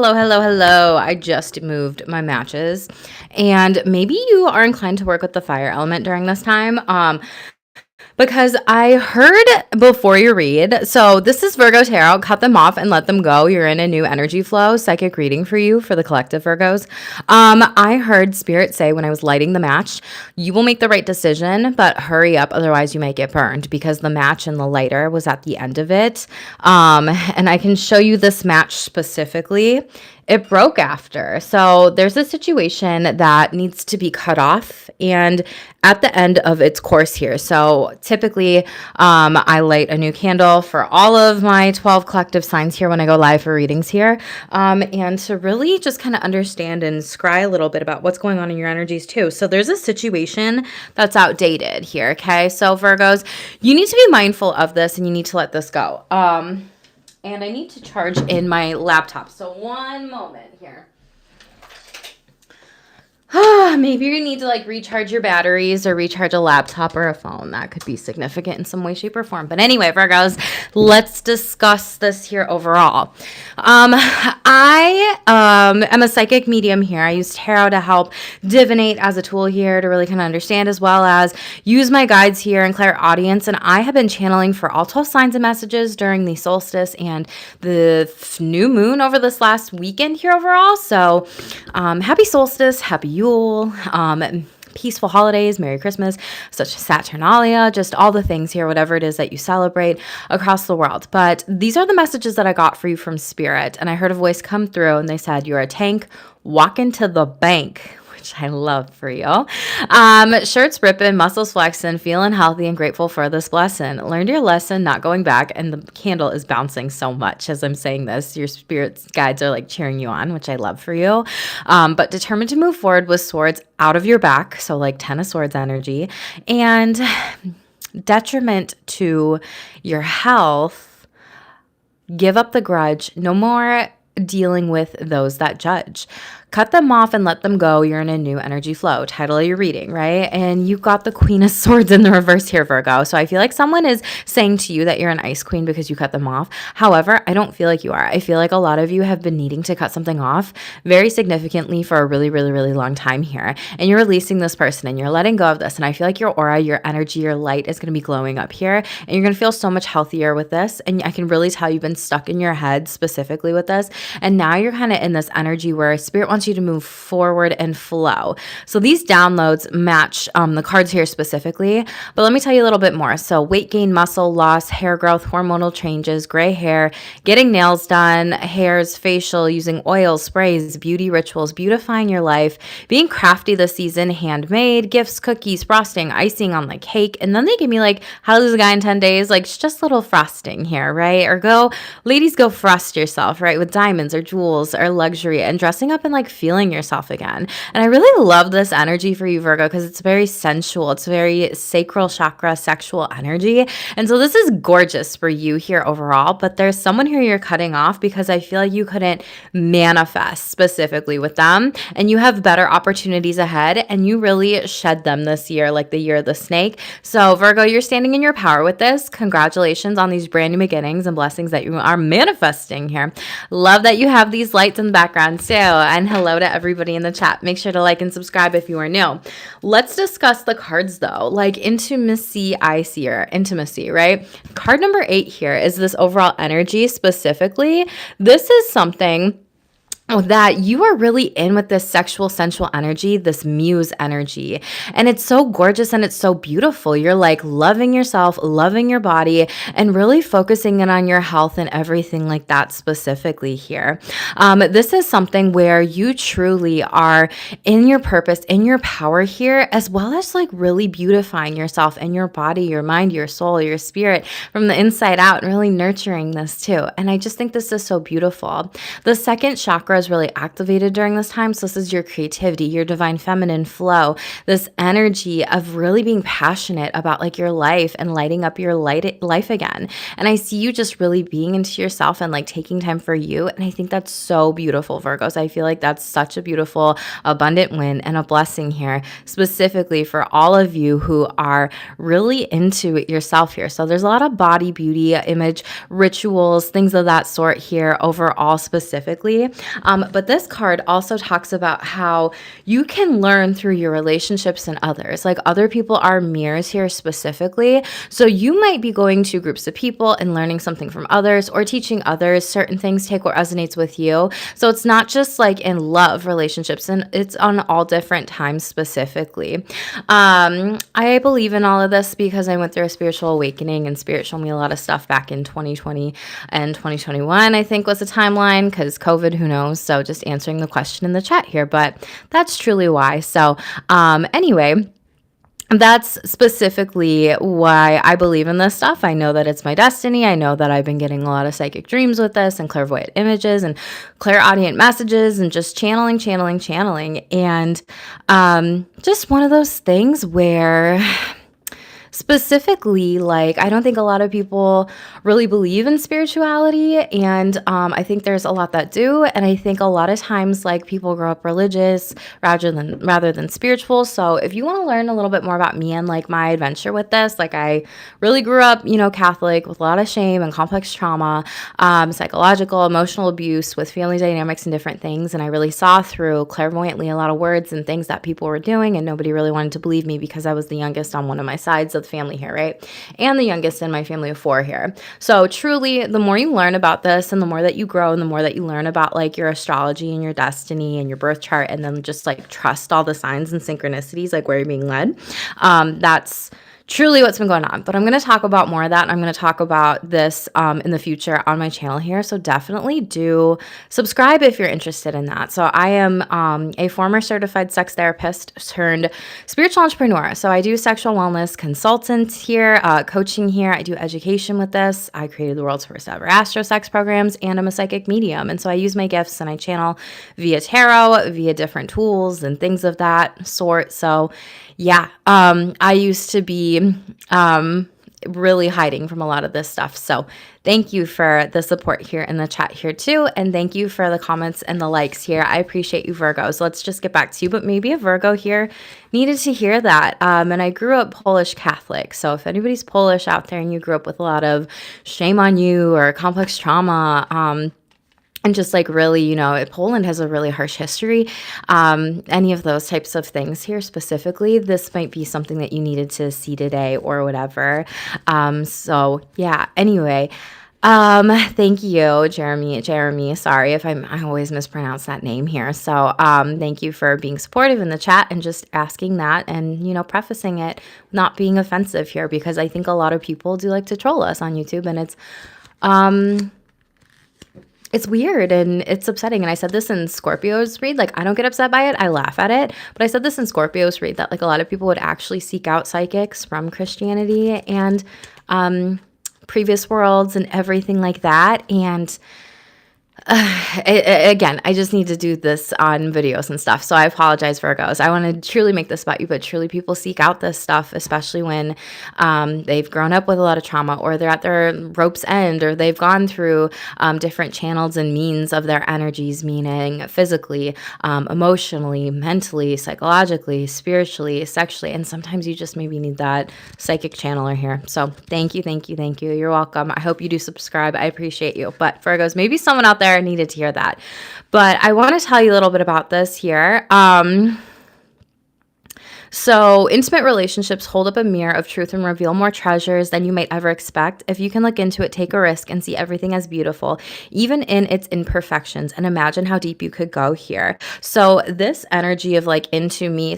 Hello, hello, hello. I just moved my matches, and maybe you are inclined to work with the fire element during this time. Because I heard before you read, so this is Virgo Tarot, cut them off and let them go. You're in a new energy flow, psychic reading for you for the collective Virgos. I heard Spirit say when I was lighting the match, you will make the right decision, but hurry up, otherwise you might get burned because the match and the lighter was at the end of it. And I can show you this match specifically. It broke after. So there's a situation that needs to be cut off and at the end of its course here. So typically, I light a new candle for all of my 12 collective signs here when I go live for readings here. And to really just kind of understand and scry a little bit about what's going on in your energies too. So there's a situation that's outdated here. Okay. So Virgos, you need to be mindful of this and you need to let this go. And I need to charge in my laptop. So one moment here. Maybe you need to like recharge your batteries or recharge a laptop or a phone. That could be significant in some way, shape, or form. But anyway, Virgos, let's discuss this here overall. I am a psychic medium here. I use tarot to help divinate as a tool here to really kind of understand, as well as use my guides here and clairaudience. And I have been channeling for all 12 signs and messages during the solstice and the new moon over this last weekend here overall. So happy solstice, happy Yule, peaceful holidays, Merry Christmas, such Saturnalia, just all the things here, whatever it is that you celebrate across the world. But these are the messages that I got for you from Spirit. And I heard a voice come through and they said, you're a tank, walk into the bank, which I love for you. Shirts ripping, muscles flexing, feeling healthy and grateful for this blessing. Learned your lesson, not going back, and the candle is bouncing so much as I'm saying this. Your spirit's guides are like cheering you on, which I love for you. But determined to move forward with swords out of your back, so like 10 of swords energy, and detriment to your health. Give up the grudge. No more dealing with those that judge. Cut them off and let them go. You're in a new energy flow. Title of your reading, right? And you've got the Queen of Swords in the reverse here, Virgo. So I feel like someone is saying to you that you're an ice queen because you cut them off. However, I don't feel like you are. I feel like a lot of you have been needing to cut something off very significantly for a really, really, really long time here. And you're releasing this person and you're letting go of this. And I feel like your aura, your energy, your light is going to be glowing up here. And you're going to feel so much healthier with this. And I can really tell you've been stuck in your head specifically with this. And now you're kind of in this energy where Spirit wants you to move forward and flow. So these downloads match the cards here specifically, but let me tell you a little bit more. So weight gain, muscle loss, hair growth, hormonal changes, gray hair, getting nails done, hairs, facial, using oils, sprays, beauty rituals, beautifying your life, being crafty this season, handmade, gifts, cookies, frosting, icing on the cake. And then they give me like, how to lose a guy in 10 days? Like just little frosting here, right? Or ladies, go frost yourself, right? With diamonds or jewels or luxury and dressing up and like feeling yourself again. And I really love this energy for you, Virgo, because it's very sensual. It's very sacral chakra, sexual energy. And so this is gorgeous for you here overall, but there's someone here you're cutting off because I feel like you couldn't manifest specifically with them and you have better opportunities ahead and you really shed them this year, like the year of the snake. So Virgo, you're standing in your power with this. Congratulations on these brand new beginnings and blessings that you are manifesting here. Love that you have these lights in the background too. And hello to everybody in the chat. Make sure to like and subscribe if you are new. Let's discuss the cards though, like intimacy, I see here, intimacy, right? Card number 8 here is this overall energy specifically. This is something that you are really in with this sexual, sensual energy, this muse energy. And it's so gorgeous and it's so beautiful. You're like loving yourself, loving your body, and really focusing in on your health and everything like that specifically here. This is something where you truly are in your purpose, in your power here, as well as like really beautifying yourself and your body, your mind, your soul, your spirit from the inside out, and really nurturing this too. And I just think this is so beautiful. The second chakra is really activated during this time. So this is your creativity, your divine feminine flow, this energy of really being passionate about like your life and lighting up your life again. And I see you just really being into yourself and like taking time for you. And I think that's so beautiful, Virgos. I feel like that's such a beautiful, abundant win and a blessing here, specifically for all of you who are really into yourself here. So there's a lot of body beauty, image, rituals, things of that sort here overall specifically. But this card also talks about how you can learn through your relationships and others. Like other people are mirrors here specifically. So you might be going to groups of people and learning something from others or teaching others certain things, take what resonates with you. So it's not just like in love relationships, and it's on all different times specifically. I believe in all of this because I went through a spiritual awakening, and spirit showed me a lot of stuff back in 2020 and 2021, I think was the timeline, because COVID, who knows? So just answering the question in the chat here, but that's truly why. So anyway, that's specifically why I believe in this stuff. I know that it's my destiny. I know that I've been getting a lot of psychic dreams with this and clairvoyant images and clairaudient messages and just channeling. And just one of those things where specifically, like, I don't think a lot of people really believe in spirituality, and I think there's a lot that do, and I think a lot of times, like, people grow up religious rather than spiritual. So if you want to learn a little bit more about me and like my adventure with this, like, I really grew up, Catholic, with a lot of shame and complex trauma, psychological, emotional abuse with family dynamics and different things, and I really saw through clairvoyantly a lot of words and things that people were doing, and nobody really wanted to believe me because I was the youngest on one of my sides of the family here, right? And the youngest in my family of 4 here. So truly, the more you learn about this and the more that you grow and the more that you learn about like your astrology and your destiny and your birth chart, and then just like trust all the signs and synchronicities, like where you're being led, that's truly what's been going on. But I'm going to talk about more of that. And I'm going to talk about this in the future on my channel here. So definitely do subscribe if you're interested in that. So I am a former certified sex therapist turned spiritual entrepreneur. So I do sexual wellness consultant here, coaching here. I do education with this. I created the world's first ever astro sex programs, and I'm a psychic medium. And so I use my gifts and I channel via tarot, via different tools and things of that sort. So yeah, I used to be really hiding from a lot of this stuff. So thank you for the support here in the chat here too. And thank you for the comments and the likes here. I appreciate you, Virgos. Let's just get back to you. But maybe a Virgo here needed to hear that. And I grew up Polish Catholic. So if anybody's Polish out there and you grew up with a lot of shame on you or complex trauma, and just like really, Poland has a really harsh history. Any of those types of things here specifically, this might be something that you needed to see today or whatever. So yeah, anyway, thank you, Jeremy. Sorry if I always mispronounce that name here. So, thank you for being supportive in the chat and just asking that and, prefacing it, not being offensive here, because I think a lot of people do like to troll us on YouTube, and it's weird and it's upsetting. And I said this in Scorpio's read, like, I don't get upset by it. I laugh at it. But I said this in Scorpio's read that like a lot of people would actually seek out psychics from Christianity and previous worlds and everything like that. And again, I just need to do this on videos and stuff. So I apologize, Virgos. I want to truly make this about you, but truly people seek out this stuff, especially when they've grown up with a lot of trauma, or they're at their rope's end, or they've gone through different channels and means of their energies, meaning physically, emotionally, mentally, psychologically, spiritually, sexually. And sometimes you just maybe need that psychic channeler here. So thank you. You're welcome. I hope you do subscribe. I appreciate you. But Virgos, maybe someone out there needed to hear that. But I want to tell you a little bit about this here. So intimate relationships hold up a mirror of truth and reveal more treasures than you might ever expect. If you can look into it, take a risk and see everything as beautiful, even in its imperfections, and imagine how deep you could go here. So this energy of like into me,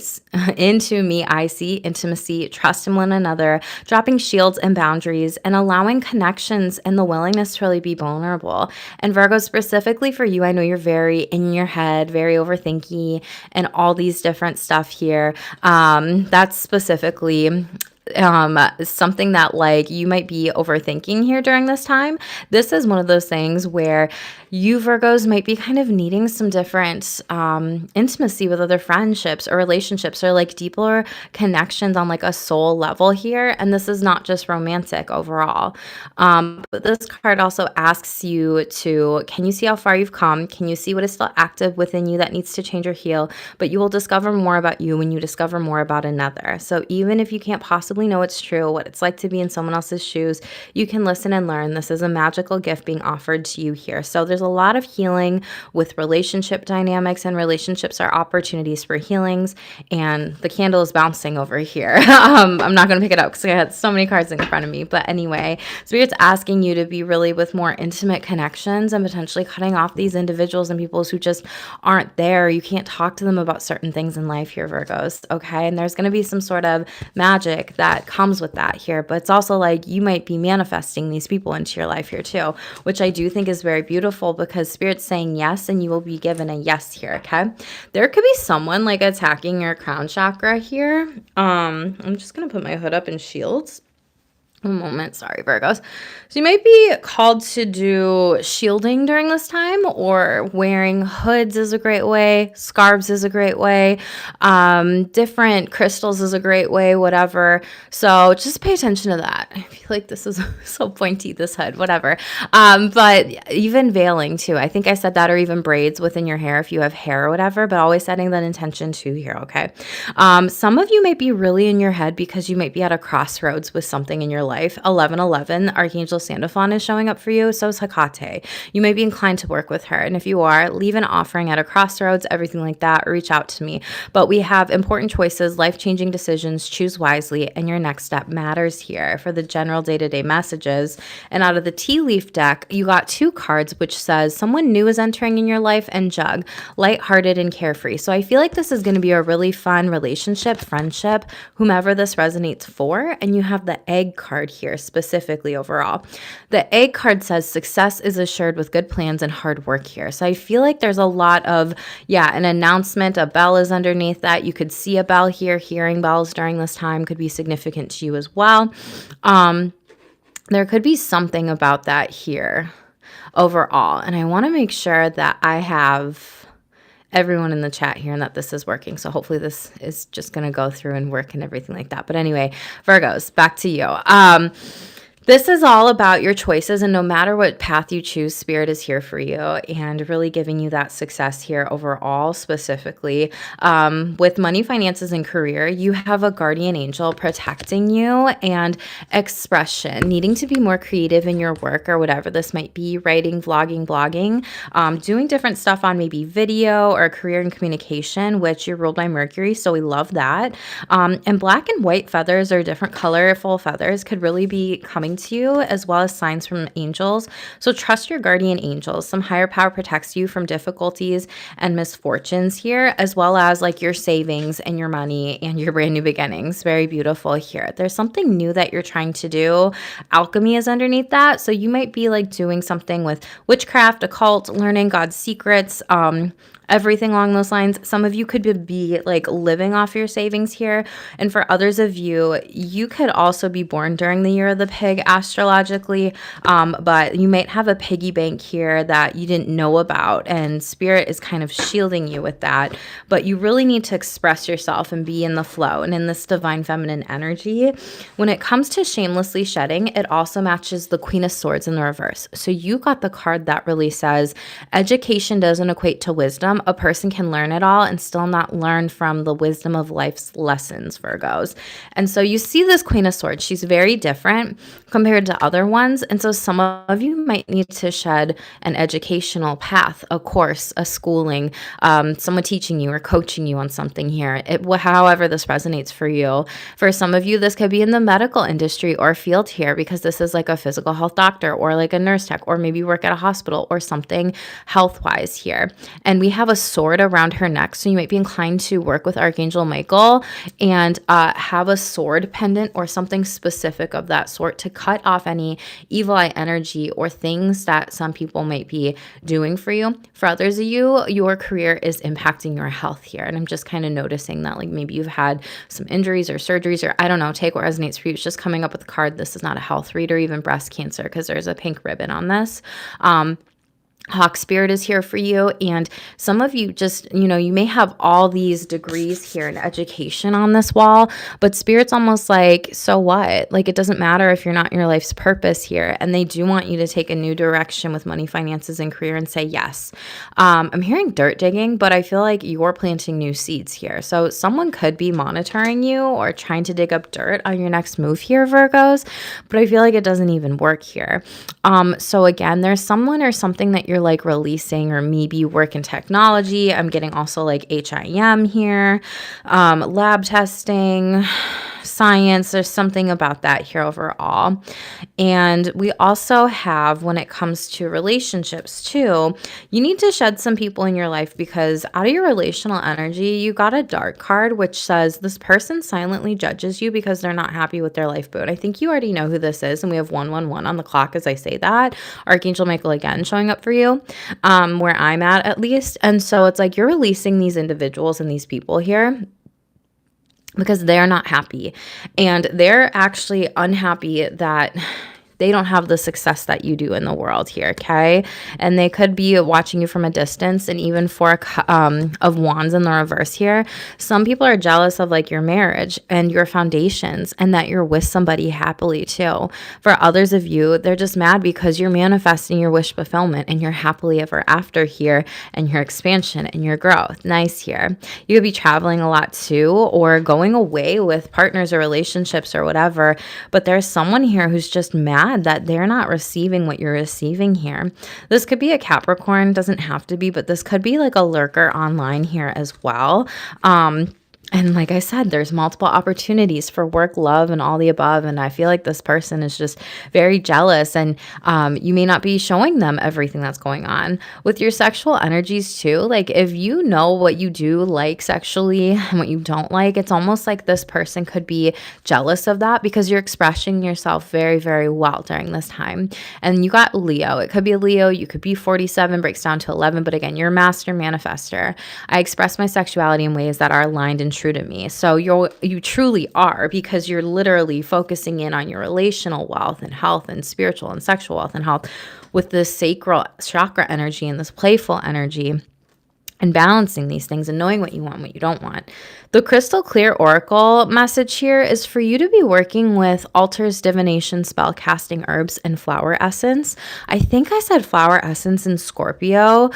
I see intimacy, trust in one another, dropping shields and boundaries, and allowing connections and the willingness to really be vulnerable. And Virgo, specifically for you, I know you're very in your head, very overthinky, and all these different stuff here. That's specifically something that like you might be overthinking here during this time. This is one of those things where you Virgos might be kind of needing some different intimacy with other friendships or relationships, or like deeper connections on like a soul level here. And this is not just romantic overall. But this card also asks you to, can you see how far you've come? Can you see what is still active within you that needs to change or heal? But you will discover more about you when you discover more about another. So even if you can't possibly possibly know it's true, what it's like to be in someone else's shoes. You can listen and learn. This is a magical gift being offered to you here. So there's a lot of healing with relationship dynamics, and relationships are opportunities for healings. And the candle is bouncing over here. I'm not going to pick it up because I had so many cards in front of me. But anyway, Spirit's asking you to be really with more intimate connections and potentially cutting off these individuals and people who just aren't there. You can't talk to them about certain things in life here, Virgos. Okay. And there's going to be some sort of magic that comes with that here. But it's also like you might be manifesting these people into your life here too, which I do think is very beautiful because Spirit's saying yes and you will be given a yes here. Okay. There could be someone like attacking your crown chakra here. I'm just going to put my hood up in shields. One moment, sorry, Virgos. So you might be called to do shielding during this time, or wearing hoods is a great way. Scarves is a great way. Different crystals is a great way, whatever. So just pay attention to that. I feel like this is so pointy, this hood, whatever. But even veiling too. I think I said that, or even braids within your hair if you have hair or whatever, but always setting that intention too here, okay? Some of you might be really in your head because you might be at a crossroads with something in your life. 1111, Archangel Sandalphon is showing up for you. So is Hecate. You may be inclined to work with her. And if you are, leave an offering at a crossroads, everything like that, or reach out to me. But we have important choices, life-changing decisions, choose wisely, and your next step matters here for the general day-to-day messages. And out of the tea leaf deck, you got 2 cards, which says someone new is entering in your life, and Jug, lighthearted and carefree. So I feel like this is going to be a really fun relationship, friendship, whomever this resonates for. And you have the egg card here specifically overall. The egg card says success is assured with good plans and hard work here. So I feel like there's a lot of, an announcement. A bell is underneath that. You could see a bell here. Hearing bells during this time could be significant to you as well. There could be something about that here overall. And I want to make sure that I have everyone in the chat here and that this is working. So hopefully this is just going to go through and work and everything like that. But anyway, Virgos, back to you. This is all about your choices, and no matter what path you choose, Spirit is here for you and really giving you that success here overall, specifically with money, finances, and career. You have a guardian angel protecting you, and expression, needing to be more creative in your work or whatever this might be, writing, vlogging, blogging, doing different stuff on maybe video or career and communication, which you're ruled by Mercury, so we love that. And black and white feathers or different colorful feathers could really be coming to you, as well as signs from angels. So trust your guardian angels. Some higher power protects you from difficulties and misfortunes here, as well as like your savings and your money and your brand new beginnings. Very beautiful here. There's something new that you're trying to do. Alchemy is underneath that. So you might be like doing something with witchcraft, occult, learning God's secrets, everything along those lines. Some of you could be like living off your savings here. And for others of you, you could also be born during the year of the pig astrologically, but you might have a piggy bank here that you didn't know about, and Spirit is kind of shielding you with that. But you really need to express yourself and be in the flow and in this divine feminine energy. When it comes to shamelessly shedding, it also matches the Queen of Swords in the reverse. So you got the card that really says education doesn't equate to wisdom. A person can learn it all and still not learn from the wisdom of life's lessons, Virgos. And so you see this Queen of Swords. She's very different compared to other ones. And so some of you might need to shed an educational path, a course, a schooling, someone teaching you or coaching you on something here. However this resonates for you. For some of you, this could be in the medical industry or field here, because this is like a physical health doctor or like a nurse tech, or maybe work at a hospital or something health-wise here. And we have a sword around her neck, so you might be inclined to work with Archangel Michael and have a sword pendant or something specific of that sort to cut off any evil eye energy or things that some people might be doing for you. For others of you, your career is impacting your health here, and I'm just kind of noticing that like maybe you've had some injuries or surgeries, or I don't know, take what resonates for you. It's just coming up with a card. This is not a health read or even breast cancer, because there's a pink ribbon on this. Hawk spirit is here for you, and some of you just, you may have all these degrees here in education on this wall, but spirit's almost like, so what? Like, it doesn't matter if you're not in your life's purpose here, and they do want you to take a new direction with money, finances, and career and say yes. I'm hearing dirt digging, but I feel like you're planting new seeds here. So someone could be monitoring you or trying to dig up dirt on your next move here, Virgos, but I feel like it doesn't even work here. So again, there's someone or something that you're like releasing, or maybe you work in technology. I'm getting also like HIM here, lab testing, science. There's something about that here overall. And we also have, when it comes to relationships too, you need to shed some people in your life, because out of your relational energy, you got a dark card, which says this person silently judges you because they're not happy with their life boat. I think you already know who this is. And we have 111 on the clock as I say that. Archangel Michael again showing up for you, where I'm at least. And so it's like you're releasing these individuals and these people here because they're not happy, and they're actually unhappy that they don't have the success that you do in the world here, okay? And they could be watching you from a distance. And even for of wands in the reverse here, some people are jealous of like your marriage and your foundations, and that you're with somebody happily too. For others of you, they're just mad because you're manifesting your wish fulfillment and your happily ever after here, and your expansion and your growth. Nice here. You could be traveling a lot too, or going away with partners or relationships or whatever, but there's someone here who's just mad that they're not receiving what you're receiving here. This could be a Capricorn, doesn't have to be, but this could be like a lurker online here as well. And like I said, there's multiple opportunities for work, love, and all the above. And I feel like this person is just very jealous, and you may not be showing them everything that's going on. With your sexual energies too, like if you know what you do like sexually and what you don't like, it's almost like this person could be jealous of that because you're expressing yourself very, very well during this time. And you got Leo. It could be a Leo. You could be 47, breaks down to 11. But again, you're a master manifester. I express my sexuality in ways that are aligned and true to me. So you truly are, because you're literally focusing in on your relational wealth and health and spiritual and sexual wealth and health with this sacral chakra energy and this playful energy, and balancing these things and knowing what you want, what you don't want. The crystal clear oracle message here is for you to be working with altars, divination, spell casting, herbs, and flower essence. I think I said flower essence in Scorpio's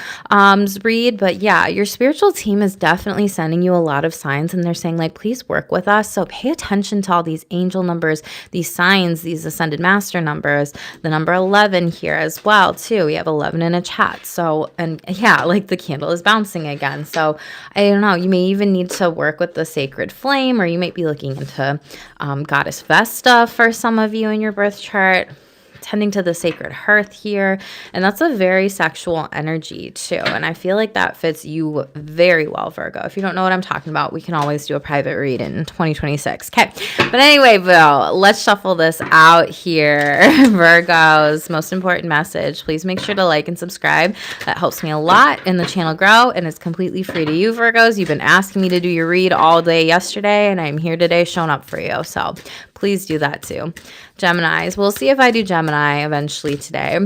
read, but yeah, your spiritual team is definitely sending you a lot of signs, and they're saying like, please work with us. So pay attention to all these angel numbers, these signs, these ascended master numbers, the number 11 here as well too. We have 11 in a chat. So, and yeah, like the candle is bouncing again. So I don't know, you may even need to work with the sacred flame, or you might be looking into goddess Vesta for some of you in your birth chart, tending to the sacred hearth here. And that's a very sexual energy too. And I feel like that fits you very well, Virgo. If you don't know what I'm talking about, we can always do a private read in 2026. Okay. But anyway, Bill, let's shuffle this out here. Virgo's most important message. Please make sure to like and subscribe. That helps me a lot and the channel grow, and it's completely free to you, Virgos. You've been asking me to do your read all day yesterday, and I'm here today showing up for you. So please do that too. Geminis, we'll see if I do Gemini eventually today.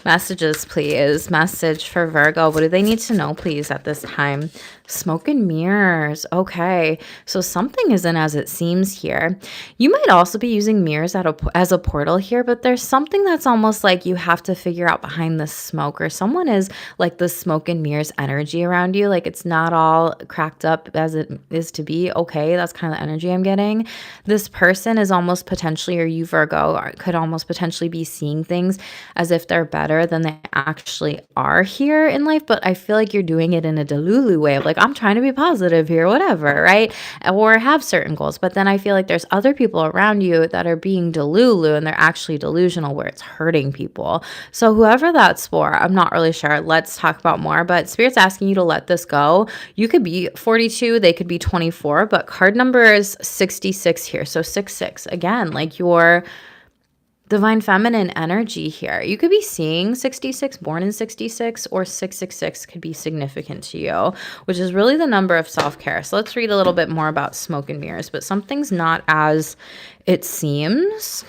Messages, please. Message for Virgo. What do they need to know, please, at this time? Smoke and mirrors. Okay. So something isn't as it seems here. You might also be using mirrors as a portal here, but there's something that's almost like you have to figure out behind the smoke, or someone is like the smoke and mirrors energy around you. Like it's not all cracked up as it is to be. Okay. That's kind of the energy I'm getting. This person is almost potentially, or you, Virgo, could almost potentially be seeing things as if they're better than they actually are here in life. But I feel like you're doing it in a delulu way of like, I'm trying to be positive here, whatever, right? Or have certain goals. But then I feel like there's other people around you that are being delulu, and they're actually delusional, where it's hurting people. So whoever that's for, I'm not really sure. Let's talk about more. But Spirit's asking you to let this go. You could be 42, they could be 24, but card number is 66 here. So 66, again, like your divine feminine energy here. You could be seeing 66, born in 66, or 666 could be significant to you, which is really the number of self-care. So let's read a little bit more about smoke and mirrors, but something's not as it seems.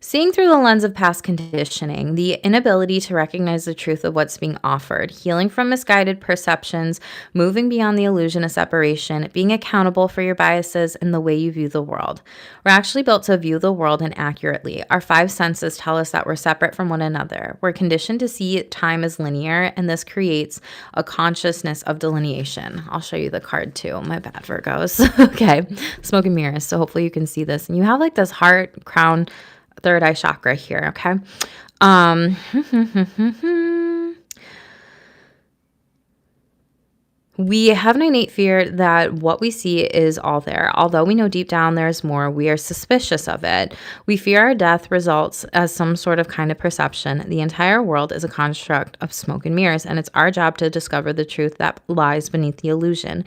Seeing through the lens of past conditioning, the inability to recognize the truth of what's being offered, healing from misguided perceptions, moving beyond the illusion of separation, being accountable for your biases and the way you view the world. We're actually built to view the world inaccurately. Our five senses tell us that we're separate from one another. We're conditioned to see time as linear, and this creates a consciousness of delineation. I'll show you the card too. My bad, Virgos. Okay, smoke and mirrors. So hopefully you can see this. And you have like this heart, crown, third eye chakra here, okay? We have an innate fear that what we see is all there. Although we know deep down there's more, we are suspicious of it. We fear our death results as some sort of kind of perception. The entire world is a construct of smoke and mirrors, and it's our job to discover the truth that lies beneath the illusion.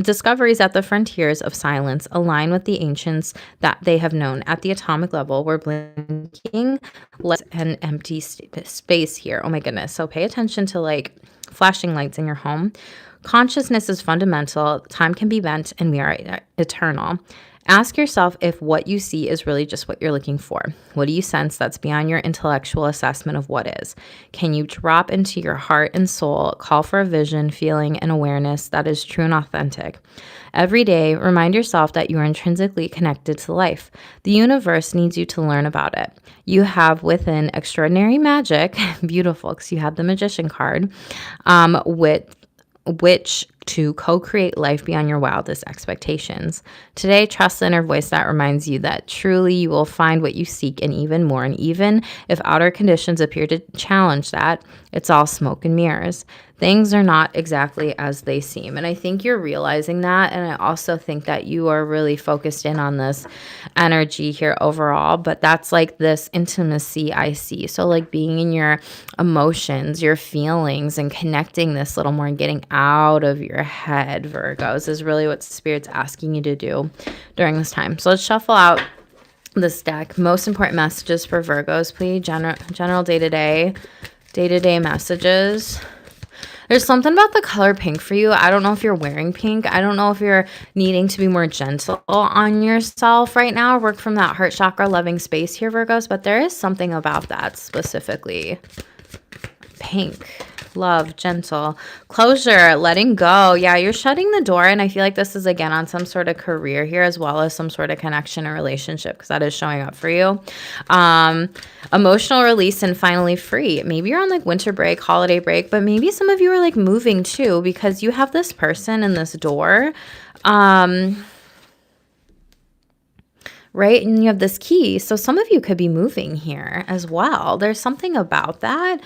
Discoveries at the frontiers of silence align with the ancients that they have known. At the atomic level, we're blinking less an empty space here. Oh my goodness. So pay attention to like flashing lights in your home. Consciousness is fundamental. Time can be bent, and we are eternal. Ask yourself if what you see is really just what you're looking for. What do you sense that's beyond your intellectual assessment of what is? Can you drop into your heart and soul, call for a vision, feeling, and awareness that is true and authentic? Every day, remind yourself that you are intrinsically connected to life. The universe needs you to learn about it. You have within extraordinary magic, beautiful because you have the magician card, with which to co-create life beyond your wildest expectations. Today, trust the inner voice that reminds you that truly you will find what you seek and even more. And even if outer conditions appear to challenge that, it's all smoke and mirrors. Things are not exactly as they seem. And I think you're realizing that. And I also think that you are really focused in on this energy here overall. But that's like this intimacy I see. So like being in your emotions, your feelings, and connecting this little more and getting out of your head, Virgos, is really what Spirit's asking you to do during this time. So let's shuffle out this deck. Most important messages for Virgos, please. General day-to-day messages. There's something about the color pink for you. I don't know if you're wearing pink. I don't know if you're needing to be more gentle on yourself right now. Work from that heart chakra loving space here, Virgos. But there is something about that specifically. Pink. Love, gentle, closure, letting go. Yeah, you're shutting the door. And I feel like this is again on some sort of career here as well as some sort of connection or relationship because that is showing up for you. Emotional release and finally free. Maybe you're on like winter break, holiday break, but maybe some of you are like moving too because you have this person in this door. Right? And you have this key. So some of you could be moving here as well. There's something about that.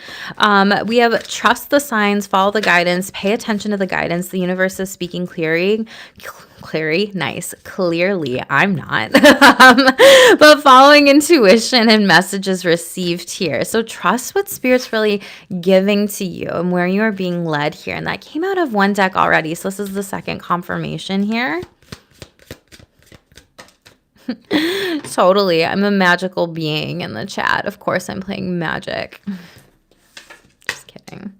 We have trust the signs, follow the guidance, pay attention to the guidance. The universe is speaking clearly. I'm not. But following intuition and messages received here. So trust what Spirit's really giving to you and where you are being led here. And that came out of one deck already. So this is the second confirmation here. Totally. I'm a magical being in the chat. Of course, I'm playing magic. Just kidding.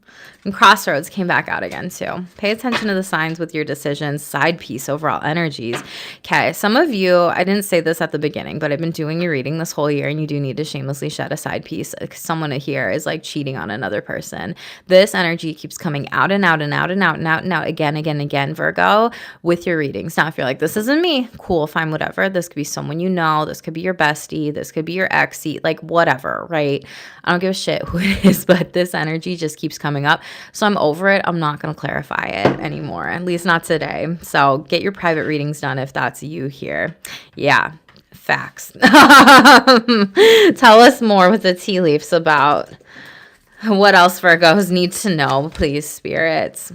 And Crossroads came back out again too. Pay attention to the signs with your decisions, side piece, overall energies. Okay, some of you, I didn't say this at the beginning, but I've been doing your reading this whole year and you do need to shamelessly shed a side piece. Someone here is like cheating on another person. This energy keeps coming out and out and out and out and out and out again, Virgo, with your readings. Now, if you're like, this isn't me, cool, fine, whatever. This could be someone you know. This could be your bestie. This could be your ex, like whatever, right? I don't give a shit who it is, but this energy just keeps coming up. So I'm over it. I'm not going to clarify it anymore, at least not today. So get your private readings done if that's you here. Yeah, facts. Tell us more with the tea leaves about what else Virgos need to know, please, spirits.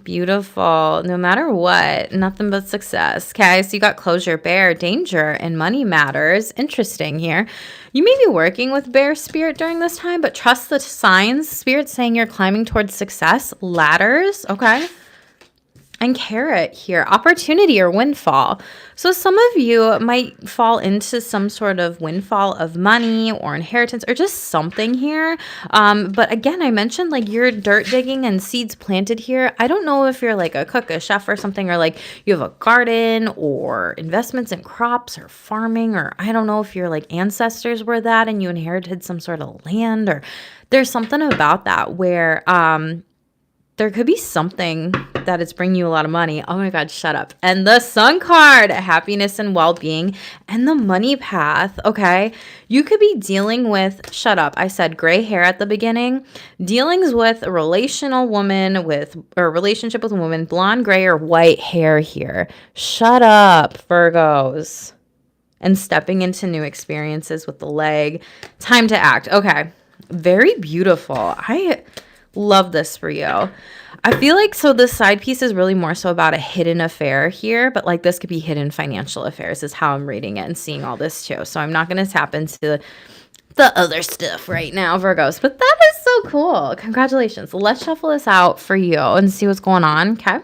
Beautiful. No matter what, nothing but success. Okay, so you got closure, bear, danger, and money matters. Interesting here. You may be working with bear spirit during this time, but trust the signs. Spirit saying you're climbing towards success. Ladders, okay. And carrot here, opportunity or windfall. So some of you might fall into some sort of windfall of money or inheritance or just something here. But again, I mentioned like you're dirt digging and seeds planted here. I don't know if you're like a cook, a chef or something, or like you have a garden or investments in crops or farming, or I don't know if your like ancestors were that and you inherited some sort of land, or there's something about that where there could be something that is bringing you a lot of money. Oh my God, shut up. And the Sun card, happiness and well-being, and the money path, okay? You could be dealing with, shut up, I said gray hair at the beginning, dealings with a relational woman with, or a relationship with a woman, blonde, gray, or white hair here. Shut up, Virgos. And stepping into new experiences with the leg. Time to act. Okay. Very beautiful. I love this for you. I feel like so the side piece is really more so about a hidden affair here, but like this could be hidden financial affairs is how I'm reading it and seeing all this too. So I'm not going to tap into the other stuff right now, Virgos, but that is so cool. Congratulations. Let's shuffle this out for you and see what's going on. Okay.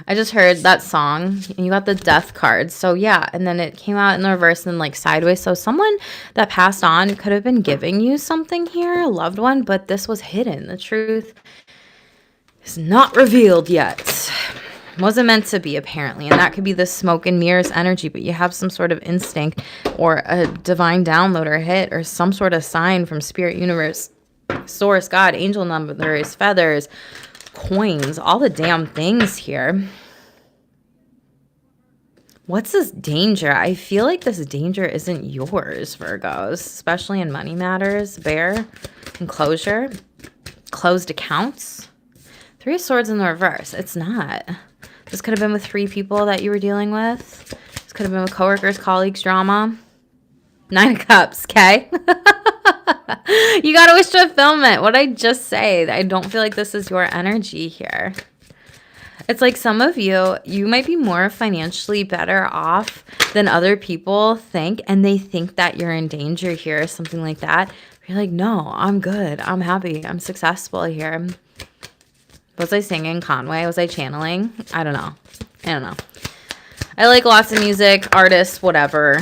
I just heard that song and you got the death card. So yeah, and then it came out in the reverse and like sideways. So someone that passed on could have been giving you something here, a loved one, but this was hidden. The truth is not revealed yet. Wasn't meant to be apparently. And that could be the smoke and mirrors energy, but you have some sort of instinct or a divine download or hit or some sort of sign from spirit, universe, source, God, angel numbers, feathers, coins, all the damn things here. What's this danger? I feel like this danger isn't yours, Virgos, especially in money matters. Bear, enclosure, closed accounts. 3 of Swords in the reverse. It's not. This could have been with 3 people that you were dealing with. This could have been with coworkers, colleagues, drama. 9 of Cups, okay? You got to wish fulfillment. What I just say, I don't feel like this is your energy here. It's like some of you might be more financially better off than other people think, and they think that you're in danger here, something like that. You're like, no, I'm good. I'm happy. I'm successful here. Was I singing Conway? Was I channeling? I don't know. I like lots of music, artists, whatever,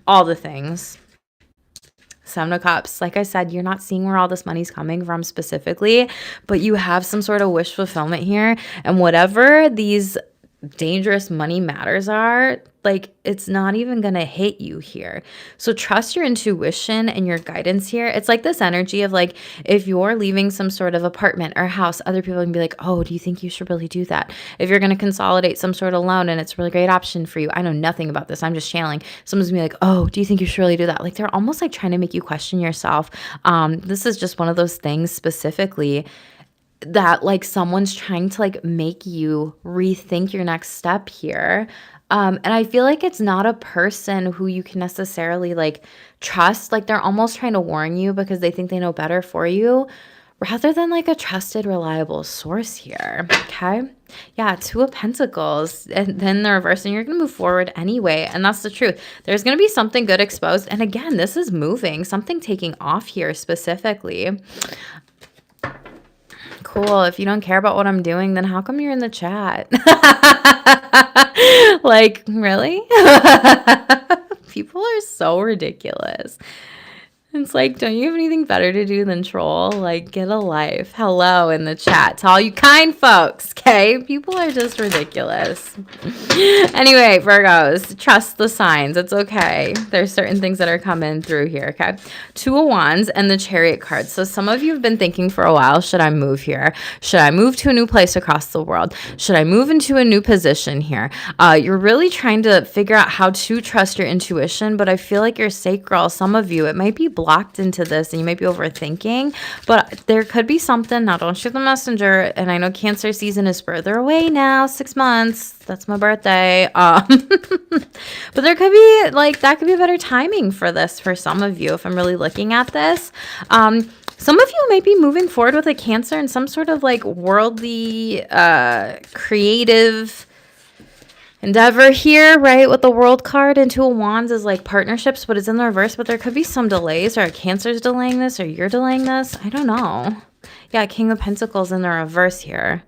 all the things. 7 of Cups. Like I said, you're not seeing where all this money's coming from specifically, but you have some sort of wish fulfillment here. And whatever these dangerous money matters are, like it's not even gonna hit you here. So trust your intuition and your guidance here. It's like this energy of like if you're leaving some sort of apartment or house, other people can be like, oh, do you think you should really do that? If you're gonna consolidate some sort of loan and it's a really great option for you, I know nothing about this, I'm just channeling, someone's gonna be like, oh, do you think you should really do that? Like they're almost like trying to make you question yourself. This is just one of those things specifically that like someone's trying to like make you rethink your next step here. And I feel like it's not a person who you can necessarily like trust. Like they're almost trying to warn you because they think they know better for you rather than like a trusted, reliable source here. Okay. Yeah. 2 of Pentacles and then the reverse, and you're going to move forward anyway. And that's the truth. There's going to be something good exposed. And again, this is moving, something taking off here specifically. Cool. If you don't care about what I'm doing, then how come you're in the chat? Like, really? People are so ridiculous. It's like, don't you have anything better to do than troll? Like, get a life. Hello in the chat to all you kind folks, okay? People are just ridiculous. Anyway, Virgos, trust the signs. It's okay. There's certain things that are coming through here, okay? 2 of Wands and the Chariot card. So some of you have been thinking for a while, should I move here? Should I move to a new place across the world? Should I move into a new position here? You're really trying to figure out how to trust your intuition, but I feel like you're sacral. Some of you, it might be blocked into this and you might be overthinking, but there could be something. Now don't shoot the messenger. And I know Cancer season is further away now, 6 months. That's my birthday. But there could be like, that could be better timing for this for some of you if I'm really looking at this. Some of you might be moving forward with a Cancer in some sort of like worldly, creative endeavor here, right? With the World card and 2 of Wands is like partnerships, but it's in the reverse. But there could be some delays, or Cancer's delaying this, or you're delaying this. I don't know. Yeah, King of Pentacles in the reverse here.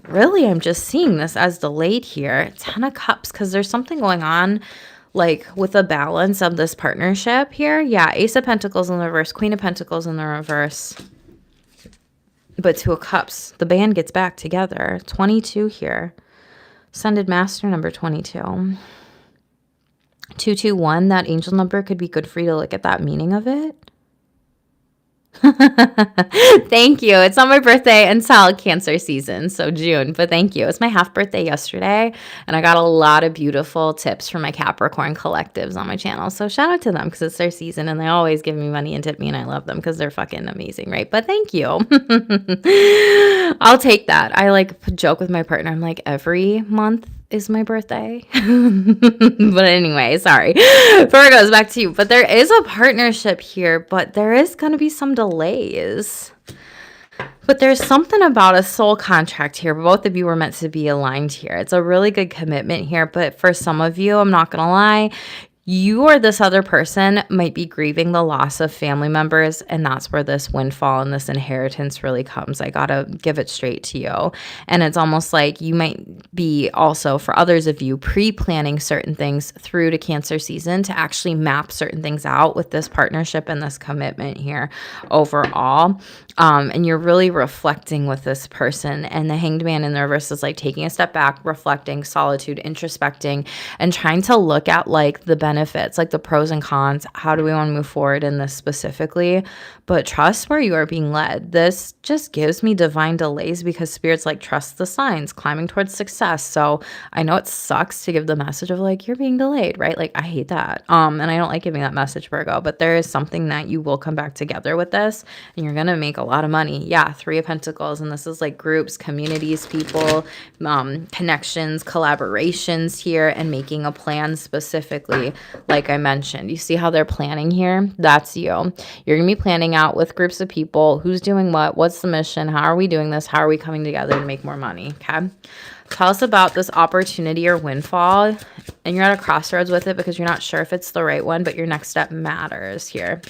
Really, I'm just seeing this as delayed here. 10 of Cups, because there's something going on like with the balance of this partnership here. Yeah, Ace of Pentacles in the reverse, Queen of Pentacles in the reverse. But 2 of Cups, the band gets back together. 22 here. Ascended Master number 22. 221, that angel number could be good for you to look at that meaning of it. Thank you. It's not my birthday until Cancer season, so June, but thank you. It's my half birthday yesterday, and I got a lot of beautiful tips from my Capricorn collectives on my channel. So shout out to them because it's their season and they always give me money and tip me, and I love them because they're fucking amazing, right? But thank you. I'll take that. I like joke with my partner. I'm like, every month is my birthday. But anyway, sorry. Virgo's back to you. But there is a partnership here, but there is going to be some delays. But there's something about a soul contract here. Both of you were meant to be aligned here. It's a really good commitment here. But for some of you, I'm not going to lie, you or this other person might be grieving the loss of family members, and that's where this windfall and this inheritance really comes. I gotta give it straight to you. And it's almost like you might be also, for others of you, pre-planning certain things through to Cancer season to actually map certain things out with this partnership and this commitment here overall. And you're really reflecting with this person, and the Hanged Man in the reverse is like taking a step back, reflecting, solitude, introspecting, and trying to look at like the benefits, like the pros and cons. How do we want to move forward in this specifically? But trust where you are being led. This just gives me divine delays because Spirit's like, trust the signs, climbing towards success. So I know it sucks to give the message of like, you're being delayed, right? Like I hate that. And I don't like giving that message, Virgo, but there is something that you will come back together with this, and you're going to make a lot of money. Yeah, 3 of Pentacles, and this is like groups, communities, people, connections, collaborations here, and making a plan specifically, like I mentioned. You see how they're planning here? That's you. You're going to be planning out with groups of people, who's doing what, what's the mission, how are we doing this, how are we coming together to make more money, okay? Tell us about this opportunity or windfall, and you're at a crossroads with it because you're not sure if it's the right one, but your next step matters here.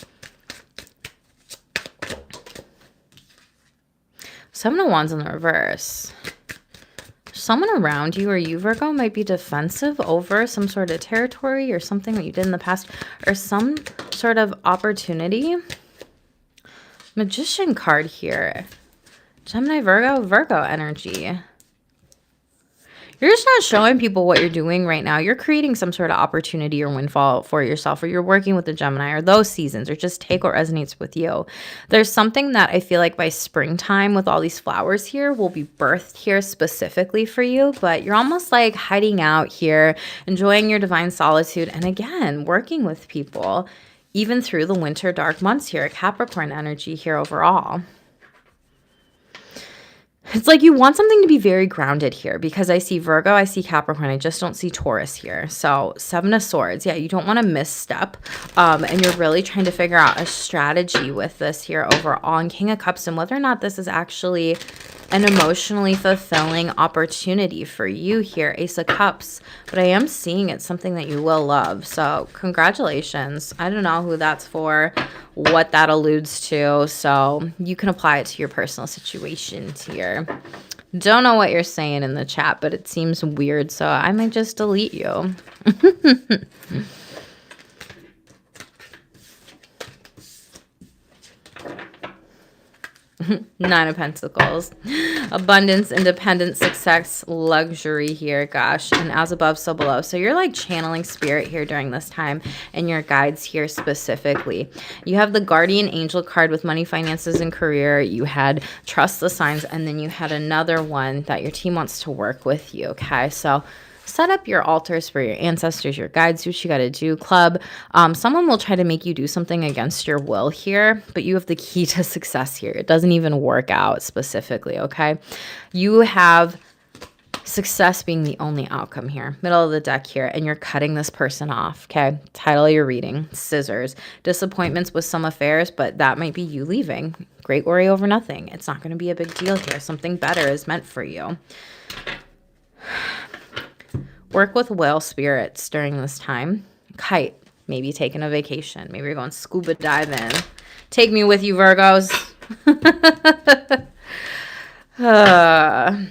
7 of Wands in the reverse. Someone around you or you, Virgo, might be defensive over some sort of territory or something that you did in the past, or some sort of opportunity. Magician card here. Gemini, Virgo energy. You're just not showing people what you're doing right now. You're creating some sort of opportunity or windfall for yourself, or you're working with the Gemini or those seasons, or just take what resonates with you. There's something that I feel like by springtime with all these flowers here will be birthed here specifically for you, but you're almost like hiding out here, enjoying your divine solitude, and again, working with people, even through the winter dark months here, Capricorn energy here overall. It's like you want something to be very grounded here because I see Virgo, I see Capricorn, I just don't see Taurus here. So 7 of Swords, yeah, you don't want to misstep, and you're really trying to figure out a strategy with this here overall. And King of Cups, and whether or not this is actually an emotionally fulfilling opportunity for you here, Ace of Cups. But I am seeing it's something that you will love. So congratulations. I don't know who that's for, what that alludes to. So you can apply it to your personal situations here. Don't know what you're saying in the chat, but it seems weird. So I might just delete you. 9 of Pentacles. Abundance, independence, success, luxury here. Gosh. And as above, so below. So you're like channeling spirit here during this time, and your guides here specifically. You have the guardian angel card with money, finances, and career. You had trust the signs, and then you had another one that your team wants to work with you. Okay. So set up your altars for your ancestors, your guides, what you got to do, club. Someone will try to make you do something against your will here, but you have the key to success here. It doesn't even work out specifically, okay? You have success being the only outcome here. Middle of the deck here, and you're cutting this person off, okay? Title of your reading, Scissors. Disappointments with some affairs, but that might be you leaving. Great worry over nothing. It's not going to be a big deal here. Something better is meant for you. Work with whale spirits during this time. Kite. Maybe taking a vacation. Maybe you're going scuba diving. Take me with you, Virgos. Uh,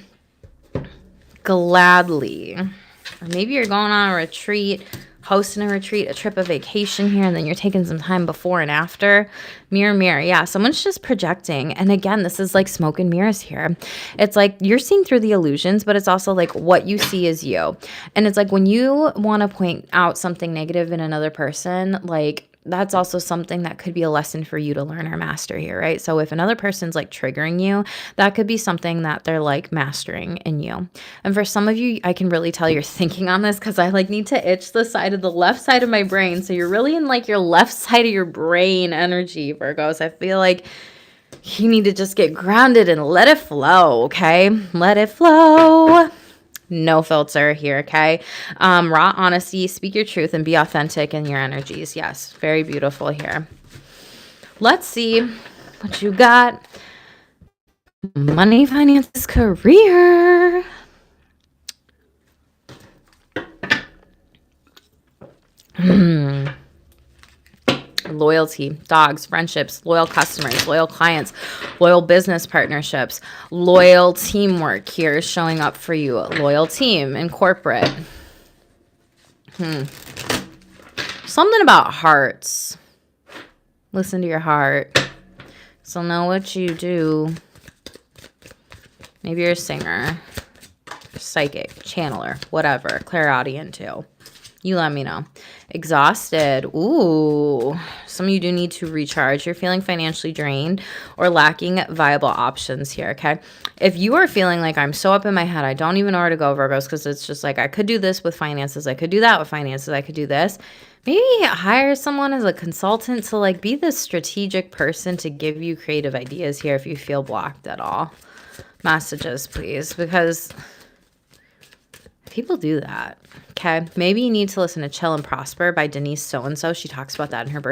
Gladly. Or maybe you're going on a retreat, hosting a retreat, a trip, a vacation here, and then you're taking some time before and after. Mirror, mirror. Yeah, someone's just projecting. And again, this is like smoke and mirrors here. It's like you're seeing through the illusions, but it's also like what you see is you. And it's like when you want to point out something negative in another person, like that's also something that could be a lesson for you to learn or master here, right? So if another person's like triggering you, that could be something that they're like mastering in you. And for some of you, I can really tell you're thinking on this because I like need to itch the side of the left side of my brain. So you're really in like your left side of your brain energy, Virgos. I feel like you need to just get grounded and let it flow, okay? Let it flow. No filter here, okay? Raw honesty, speak your truth, and be authentic in your energies. Yes, very beautiful here. Let's see what you got. Money, finances, career. Loyalty, dogs, friendships, loyal customers, loyal clients, loyal business partnerships, loyal teamwork here is showing up for you. Loyal team in corporate. Something about hearts. Listen to your heart. So know what you do. Maybe you're a singer, psychic, channeler, whatever, clairaudient too. You let me know. Exhausted. Ooh, some of you do need to recharge. You're feeling financially drained or lacking viable options here, okay? If you are feeling like I'm so up in my head, I don't even know where to go, Virgos, because it's just like I could do this with finances. I could do that with finances. I could do this. Maybe hire someone as a consultant to like be the strategic person to give you creative ideas here if you feel blocked at all. Messages, please, because people do that. Okay, maybe you need to listen to Chill and Prosper by Denise So-and-so. She talks about that in her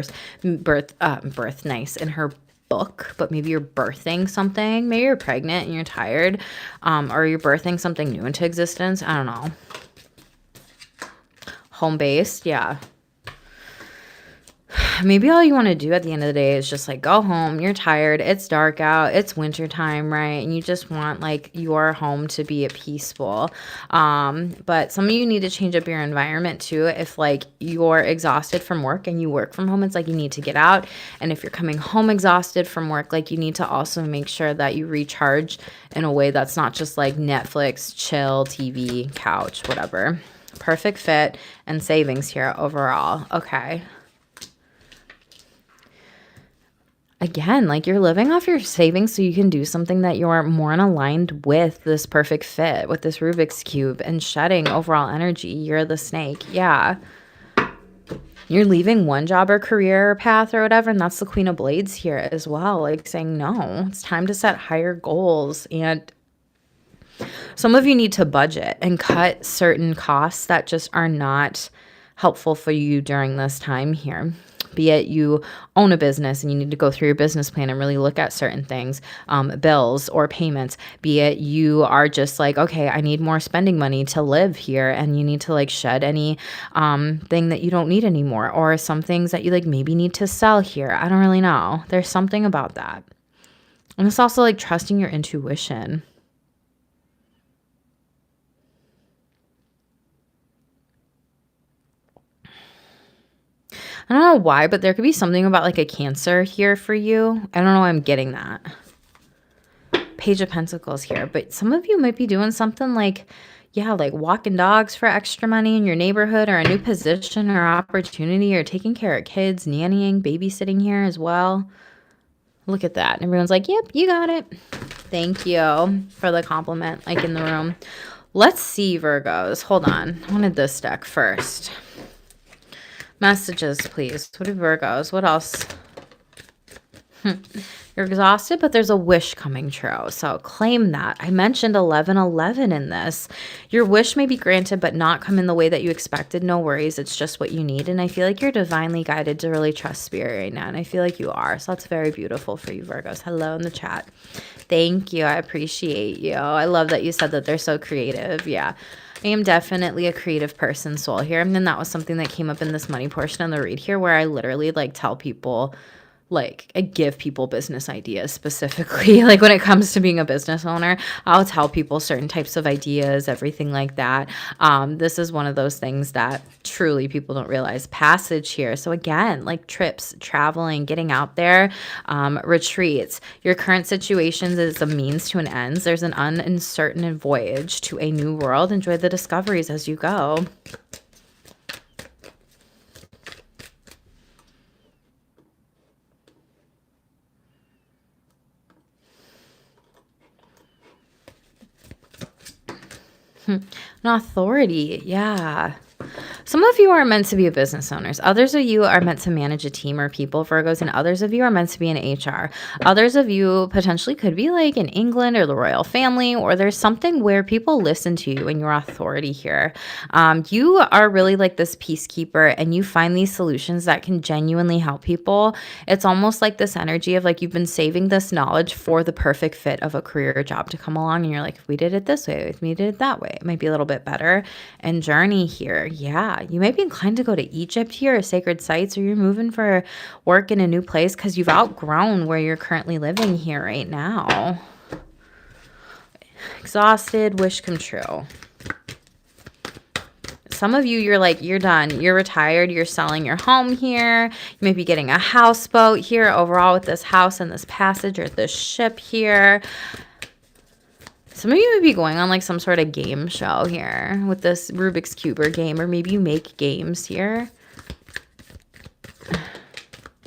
in her book, but maybe you're birthing something. Maybe you're pregnant and you're tired, or you're birthing something new into existence. I don't know. Home-based, yeah. Maybe all you want to do at the end of the day is just like go home. You're tired. It's dark out. It's winter time, right? And you just want like your home to be peaceful. But some of you need to change up your environment too. If like you're exhausted from work and you work from home, it's like you need to get out. And if you're coming home exhausted from work, like you need to also make sure that you recharge in a way that's not just like Netflix, chill, TV, couch, whatever. Perfect fit and savings here overall. Okay. Again, like you're living off your savings so you can do something that you're more in aligned with this perfect fit, with this Rubik's Cube and shedding overall energy. You're the snake. Yeah. You're leaving one job or career path or whatever, and that's the Queen of Blades here as well. Like saying, no, it's time to set higher goals. And some of you need to budget and cut certain costs that just are not helpful for you during this time here. Be it you own a business and you need to go through your business plan and really look at certain things, bills or payments. Be it you are just like, okay, I need more spending money to live here, and you need to like shed any thing that you don't need anymore, or some things that you like maybe need to sell here. I don't really know. There's something about that. And it's also like trusting your intuition. I don't know why, but there could be something about like a Cancer here for you. I don't know why I'm getting that. Page of Pentacles here. But some of you might be doing something like, yeah, like walking dogs for extra money in your neighborhood, or a new position or opportunity, or taking care of kids, nannying, babysitting here as well. Look at that. And everyone's like, yep, you got it. Thank you for the compliment, like in the room. Let's see, Virgos. Hold on. I wanted this deck first. Messages, please. What are Virgos? What else? You're exhausted, but there's a wish coming true. So claim that. I mentioned 1111 in this. Your wish may be granted, but not come in the way that you expected. No worries. It's just what you need. And I feel like you're divinely guided to really trust spirit right now. And I feel like you are. So that's very beautiful for you, Virgos. Hello in the chat. Thank you. I appreciate you. I love that you said that they're so creative. Yeah. I am definitely a creative person soul here. And then that was something that came up in this money portion of the read here, where I literally like tell people like I give people business ideas specifically. Like when it comes to being a business owner, I'll tell people certain types of ideas, everything like that. This is one of those things that truly people don't realize. Passage here. So again, like trips, traveling, getting out there, retreats. Your current situations is a means to an end. There's an uncertain voyage to a new world. Enjoy the discoveries as you go. An authority. Yeah. Some of you are meant to be business owners. Others of you are meant to manage a team or people, Virgos, and others of you are meant to be in HR. Others of you potentially could be like in England or the royal family, or there's something where people listen to you and your authority here. You are really like this peacekeeper, and you find these solutions that can genuinely help people. It's almost like this energy of like you've been saving this knowledge for the perfect fit of a career or job to come along, and you're like, if we did it this way, if we did it that way, it might be a little bit better. And journey here. Yeah, you might be inclined to go to Egypt here, or sacred sites, or you're moving for work in a new place because you've outgrown where you're currently living here right now. Exhausted, wish come true. Some of you, you're like, you're done. You're retired. You're selling your home here. You may be getting a houseboat here overall with this house and this passage or this ship here. Some of you may be going on like some sort of game show here with this Rubik's Cube or game, or maybe you make games here.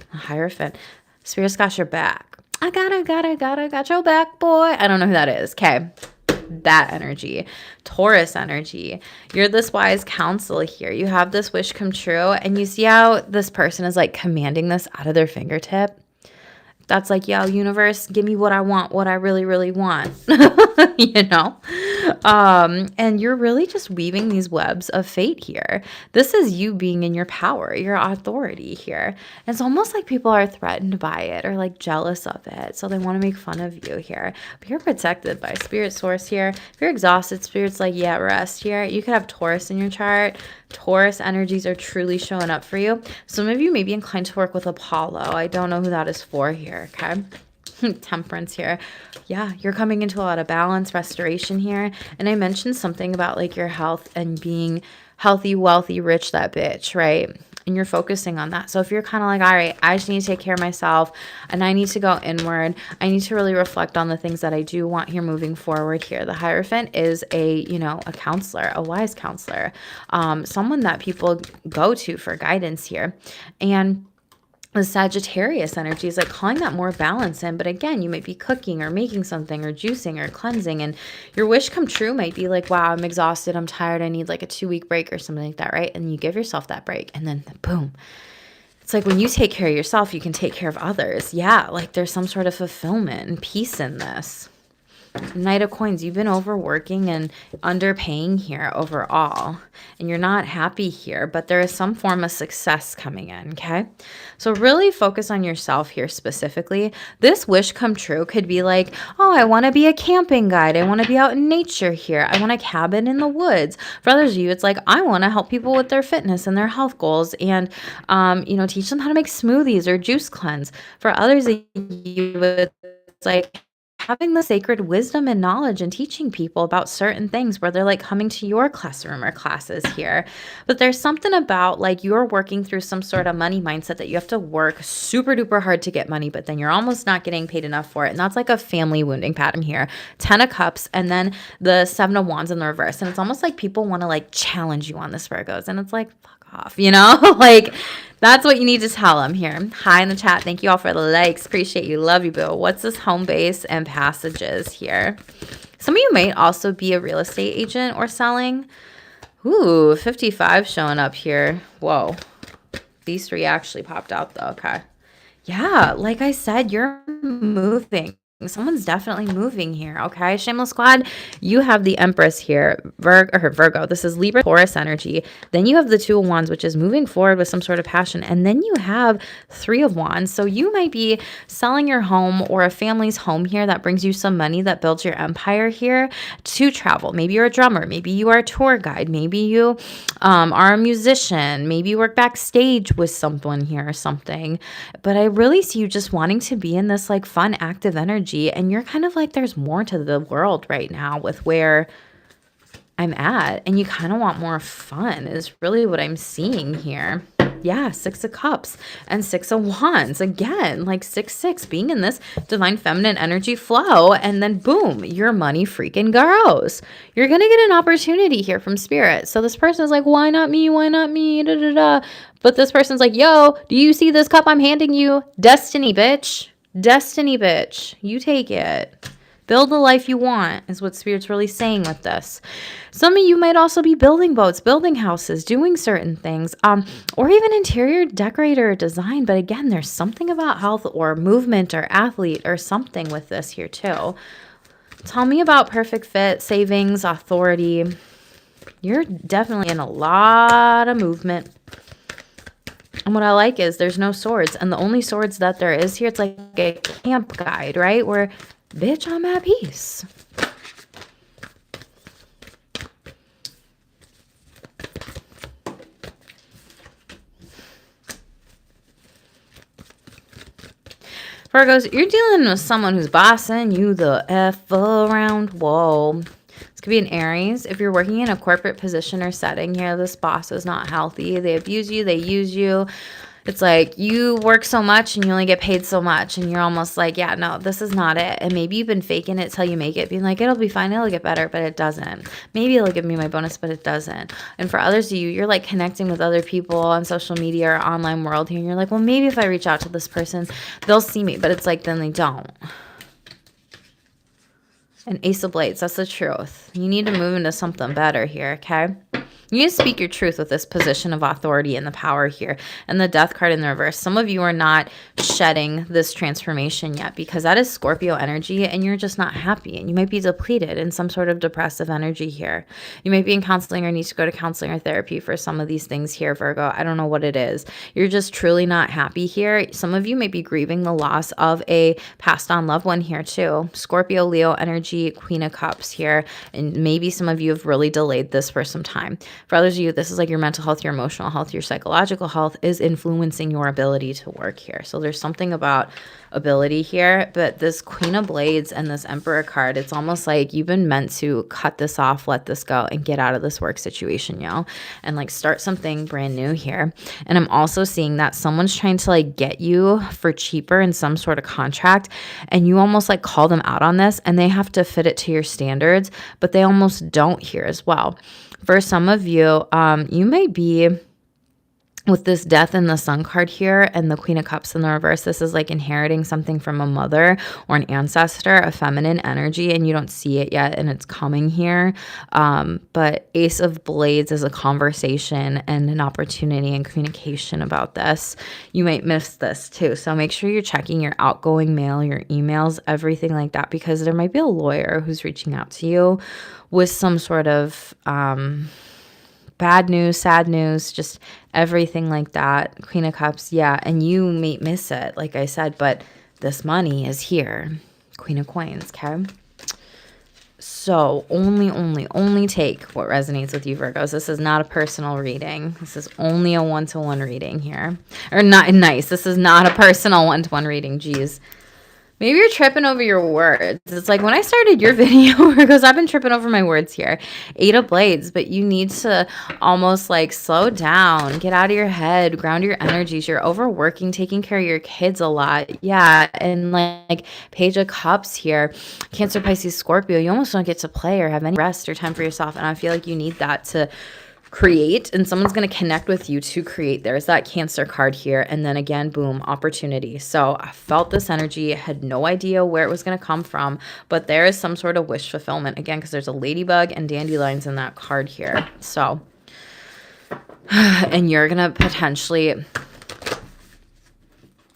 Hierophant. Spirit's got your back. I got your back, boy. I don't know who that is. Okay. That energy. Taurus energy. You're this wise counsel here. You have this wish come true, and you see how this person is like commanding this out of their fingertip. That's like, yo, universe, give me what I want, what I really, really want, you know? And you're really just weaving these webs of fate here. This is you being in your power, your authority here. And it's almost like people are threatened by it or like jealous of it. So they want to make fun of you here. But you're protected by spirit source here. If you're exhausted, spirit's like, yeah, rest here. You could have Taurus in your chart. Taurus energies are truly showing up for you. Some of you may be inclined to work with Apollo. I don't know who that is for here, okay? Temperance here. Yeah, you're coming into a lot of balance, restoration here. And I mentioned something about like your health and being healthy, wealthy, rich, that bitch, right? And you're focusing on that. So if you're kind of like, all right, I just need to take care of myself and I need to go inward. I need to really reflect on the things that I do want here moving forward here. The Hierophant is a counselor, a wise counselor, someone that people go to for guidance here. And the Sagittarius energy is like calling that more balance in. But again, you might be cooking or making something or juicing or cleansing. And your wish come true might be like, wow, I'm exhausted. I'm tired. I need like a 2-week break or something like that, right? And you give yourself that break. And then boom. It's like when you take care of yourself, you can take care of others. Yeah, like there's some sort of fulfillment and peace in this. Knight of Coins, you've been overworking and underpaying here overall, and you're not happy here, but there is some form of success coming in, okay? So really focus on yourself here specifically. This wish come true could be like, oh, I want to be a camping guide. I want to be out in nature here. I want a cabin in the woods. For others of you, it's like, I want to help people with their fitness and their health goals and, teach them how to make smoothies or juice cleanse. For others of you, it's like, having the sacred wisdom and knowledge and teaching people about certain things where they're like coming to your classroom or classes here. But there's something about like you're working through some sort of money mindset that you have to work super duper hard to get money, but then you're almost not getting paid enough for it. And that's like a family wounding pattern here. 10 of Cups and then the 7 of Wands in the reverse. And it's almost like people want to like challenge you on this, Virgos. And it's like, fuck off, like that's what you need to tell them here. Hi in the chat. Thank you all for the likes. Appreciate you. Love you, boo. What's this home base and passages here? Some of you might also be a real estate agent or selling. Ooh, 55 showing up here. Whoa. These 3 actually popped out though. Okay. Yeah, like I said, you're moving. Someone's definitely moving here, okay? Shameless Squad, you have the Empress here, Virgo. This is Libra, Taurus energy. Then you have the Two of Wands, which is moving forward with some sort of passion. And then you have Three of Wands. So you might be selling your home or a family's home here that brings you some money that builds your empire here to travel. Maybe you're a drummer. Maybe you are a tour guide. Maybe you are a musician. Maybe you work backstage with someone here or something. But I really see you just wanting to be in this like fun, active energy. And you're kind of like, there's more to the world right now with where I'm at. And you kind of want more fun is really what I'm seeing here. Yeah, Six of Cups and Six of Wands. Again, like 6-6, being in this divine feminine energy flow. And then boom, your money freaking grows. You're going to get an opportunity here from spirit. So this person is like, why not me? Why not me? Da, da, da. But this person's like, yo, do you see this cup I'm handing you? Destiny, bitch. Destiny, bitch. You take it. Build the life you want is what Spirit's really saying with this. Some of you might also be building boats, building houses, doing certain things, or even interior decorator or design. But again, there's something about health or movement or athlete or something with this here too. Tell me about perfect fit, savings, authority. You're definitely in a lot of movement. And what I like is there's no swords. And the only swords that there is here, it's like a camp guide, right? Where, bitch, I'm at peace. Virgos, you're dealing with someone who's bossing you the F around. Whoa. This could be an Aries. If you're working in a corporate position or setting here, this boss is not healthy. They abuse you. They use you. It's like you work so much and you only get paid so much. And you're almost like, yeah, no, this is not it. And maybe you've been faking it till you make it, being like, it'll be fine. It'll get better, but it doesn't. Maybe it'll give me my bonus, but it doesn't. And for others of you, you're like connecting with other people on social media or online world here. And you're like, well, maybe if I reach out to this person, they'll see me. But it's like, then they don't. And Ace of Blades, that's the truth. You need to move into something better here, okay? You need to speak your truth with this position of authority and the power here. And the Death card in the reverse. Some of you are not shedding this transformation yet because that is Scorpio energy and you're just not happy. And you might be depleted in some sort of depressive energy here. You might be in counseling or need to go to counseling or therapy for some of these things here, Virgo. I don't know what it is. You're just truly not happy here. Some of you may be grieving the loss of a passed on loved one here too. Scorpio, Leo energy, Queen of Cups here. And maybe some of you have really delayed this for some time. For others of you, this is like your mental health, your emotional health, your psychological health is influencing your ability to work here. So there's something about ability here, but this Queen of Blades and this Emperor card, it's almost like you've been meant to cut this off, let this go, and get out of this work situation, and like start something brand new here. And I'm also seeing that someone's trying to like get you for cheaper in some sort of contract, and you almost like call them out on this, and they have to fit it to your standards, but they almost don't here as well. For some of you, you may be with this Death in the Sun card here and the Queen of Cups in the reverse. This is like inheriting something from a mother or an ancestor, a feminine energy, and you don't see it yet and it's coming here. But Ace of Blades is a conversation and an opportunity and communication about this. You might miss this too. So make sure you're checking your outgoing mail, your emails, everything like that, because there might be a lawyer who's reaching out to you with some sort of bad news, sad news, just everything like that. Queen of Cups, yeah, and you may miss it, like I said, but this money is here. Queen of Coins, okay? So only take what resonates with you, Virgos. This is not a personal reading. This is only a one-to-one reading here. Or not nice. This is not a personal one-to-one reading, geez. Maybe you're tripping over your words. It's like when I started your video, because I've been tripping over my words here. 8 of Blades, but you need to almost like slow down, get out of your head, ground your energies. You're overworking, taking care of your kids a lot. Yeah, and like Page of Cups here, Cancer, Pisces, Scorpio, you almost don't get to play or have any rest or time for yourself. And I feel like you need that to create, and someone's going to connect with you to create. There's that Cancer card here, and then again, boom, opportunity. So I felt this energy, had no idea where it was going to come from, but there is some sort of wish fulfillment again, because there's a ladybug and dandelions in that card here. So and you're going to potentially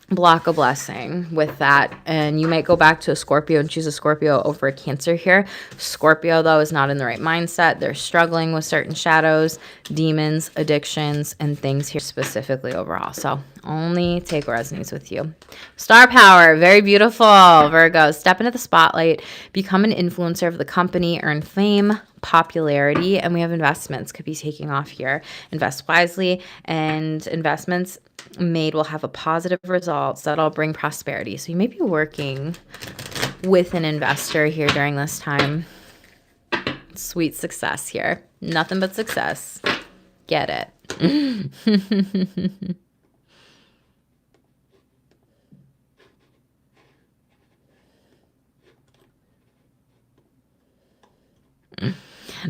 block a blessing with that, and you might go back to a Scorpio and choose a Scorpio over a Cancer here. Scorpio, though, is not in the right mindset. They're struggling with certain shadows, demons, addictions, and things here specifically overall. So only take what resonates with you. Star power, very beautiful. Virgo, step into the spotlight, become an influencer of the company, earn fame, popularity, and we have investments could be taking off here. Invest wisely, and investments made will have a positive results that'll bring prosperity. So you may be working with an investor here during this time. Sweet success here. Nothing but success. Get it.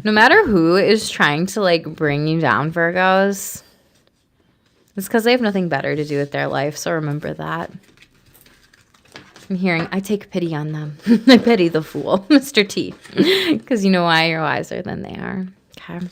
No matter who is trying to like bring you down, Virgos, it's because they have nothing better to do with their life. So remember that. I'm hearing, I take pity on them. I pity the fool, Mr. T. Because you know why? You're wiser than they are. Okay.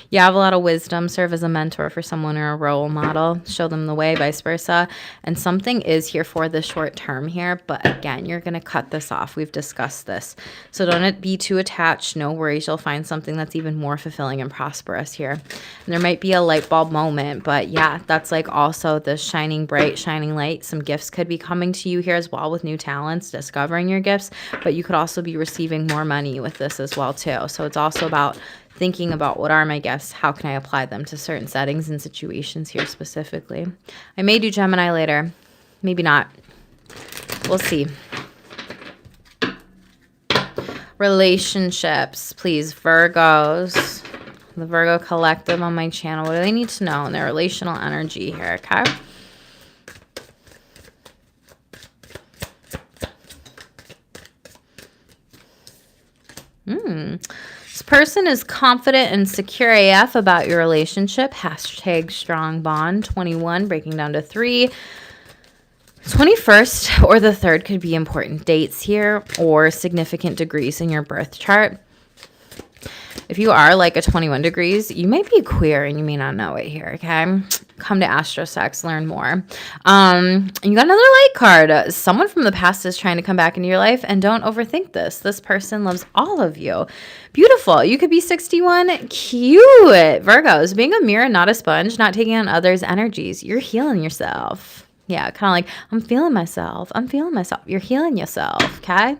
You have a lot of wisdom. Serve as a mentor for someone or a role model. Show them the way, vice versa. And something is here for the short term here. But again, you're going to cut this off. We've discussed this. So don't be too attached. No worries. You'll find something that's even more fulfilling and prosperous here. And there might be a light bulb moment. But yeah, that's like also the shining bright, shining light. Some gifts could be coming to you here as well with new talents, discovering your gifts. But you could also be receiving more money with this as well too. So it's also about thinking about what are my gifts, how can I apply them to certain settings and situations here specifically. I may do Gemini later, maybe not. We'll see. Relationships, please, Virgos. The Virgo Collective on my channel. What do they need to know in their relational energy here, okay? This person is confident and secure AF about your relationship. Hashtag strong bond. 21 breaking down to 3. 21st or the 3rd could be important dates here or significant degrees in your birth chart. If you are like a 21 degrees, you might be queer and you may not know it here, okay? Come to Astrosex, learn more. You got another light card. Someone from the past is trying to come back into your life, and don't overthink this. This person loves all of you. Beautiful. You could be 61. Cute. Virgos, being a mirror, not a sponge, not taking on others' energies. You're healing yourself. Yeah, kind of like, I'm feeling myself. I'm feeling myself. You're healing yourself, okay?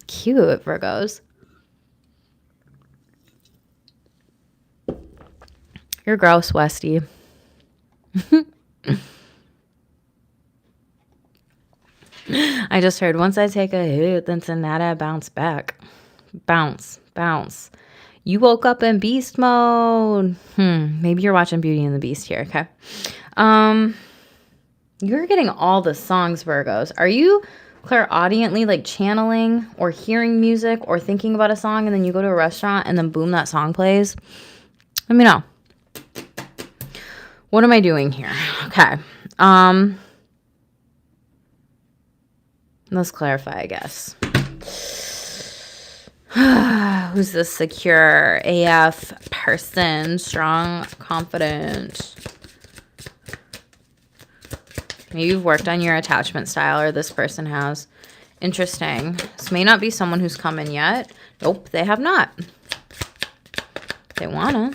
Cute, Virgos. You're gross, Westy. I just heard, once I take a hit, then tonight I bounce back. Bounce, bounce. You woke up in beast mode. Maybe you're watching Beauty and the Beast here, okay? You're getting all the songs, Virgos. Are you clairaudiently like channeling or hearing music or thinking about a song and then you go to a restaurant and then boom, that song plays? Let me know. What am I doing here? Okay. Let's clarify, I guess. Who's this secure AF person? Strong, confident. Maybe you've worked on your attachment style, or this person has. Interesting. This may not be someone who's coming yet. Nope, they have not. They wanna.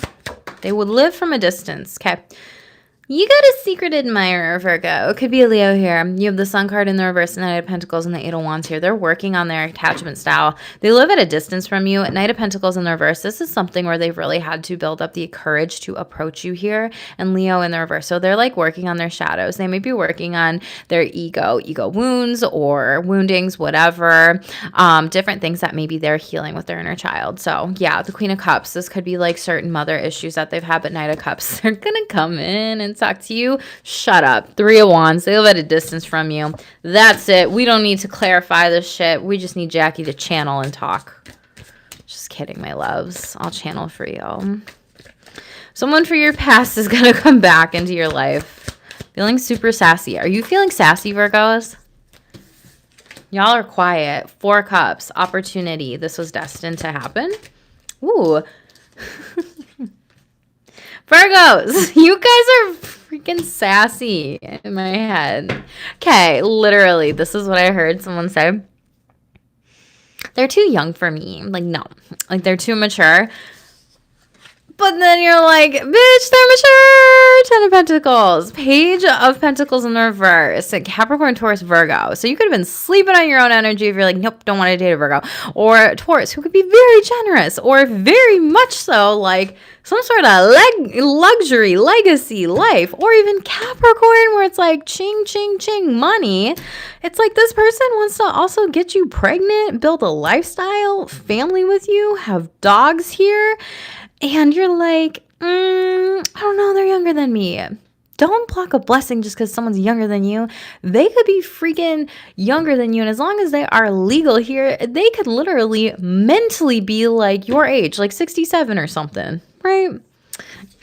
They would live from a distance. Okay. You got a secret admirer, Virgo. It could be a Leo here. You have the Sun card in the reverse, Knight of Pentacles, and the Eight of Wands here. They're working on their attachment style. They live at a distance from you. Knight of Pentacles in the reverse. This is something where they've really had to build up the courage to approach you here. And Leo in the reverse. So they're like working on their shadows. They may be working on their ego wounds or woundings, whatever. Different things that maybe they're healing with their inner child. So yeah, the Queen of Cups. This could be like certain mother issues that they've had, but Knight of Cups, they're going to come in and talk to you. Shut up. Three of Wands. They live at a distance from you. That's it. We don't need to clarify this shit. We just need Jackie to channel and talk. Just kidding, my loves. I'll channel for you. Someone for your past is going to come back into your life. Feeling super sassy. Are you feeling sassy, Virgos? Y'all are quiet. 4 Cups. Opportunity. This was destined to happen. Ooh. Virgos, you guys are freaking sassy in my head. Okay, literally, this is what I heard someone say. They're too young for me. Like, no. Like, they're too mature. But then you're like, bitch, they're mature. 10 of Pentacles. Page of Pentacles in the reverse. Capricorn, Taurus, Virgo. So you could have been sleeping on your own energy if you're like, nope, don't want to date a Virgo. Or Taurus, who could be very generous. Or very much so like some sort of luxury, legacy, life. Or even Capricorn, where it's like ching, ching, ching, money. It's like this person wants to also get you pregnant, build a lifestyle, family with you, have dogs here. And you're like, I don't know, they're younger than me. Don't block a blessing just because someone's younger than you. They could be freaking younger than you. And as long as they are legal here, they could literally mentally be like your age, like 67 or something, right?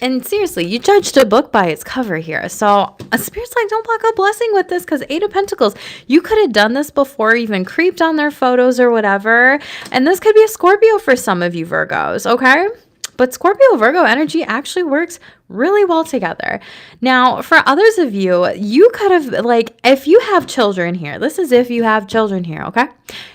And seriously, you judged a book by its cover here. So a spirit's like, don't block a blessing with this because 8 of Pentacles, you could have done this before, even creeped on their photos or whatever. And this could be a Scorpio for some of you Virgos, okay? But Scorpio Virgo energy actually works really well together. Now, for others of you, you could have, like, if you have children here, this is if you have children here, okay?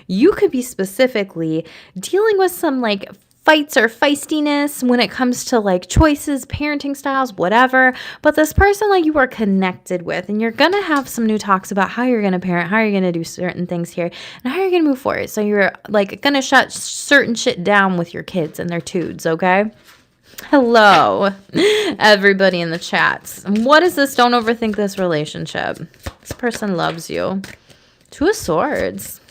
You could be specifically dealing with some, like, fights or feistiness when it comes to like choices, parenting styles, whatever. But this person like you are connected with, and you're going to have some new talks about how you're going to parent, how you're going to do certain things here, and how you're going to move forward. So you're like going to shut certain shit down with your kids and their tudes, okay? Hello, everybody in the chats. What is this? Don't overthink this relationship. This person loves you. 2 of Swords.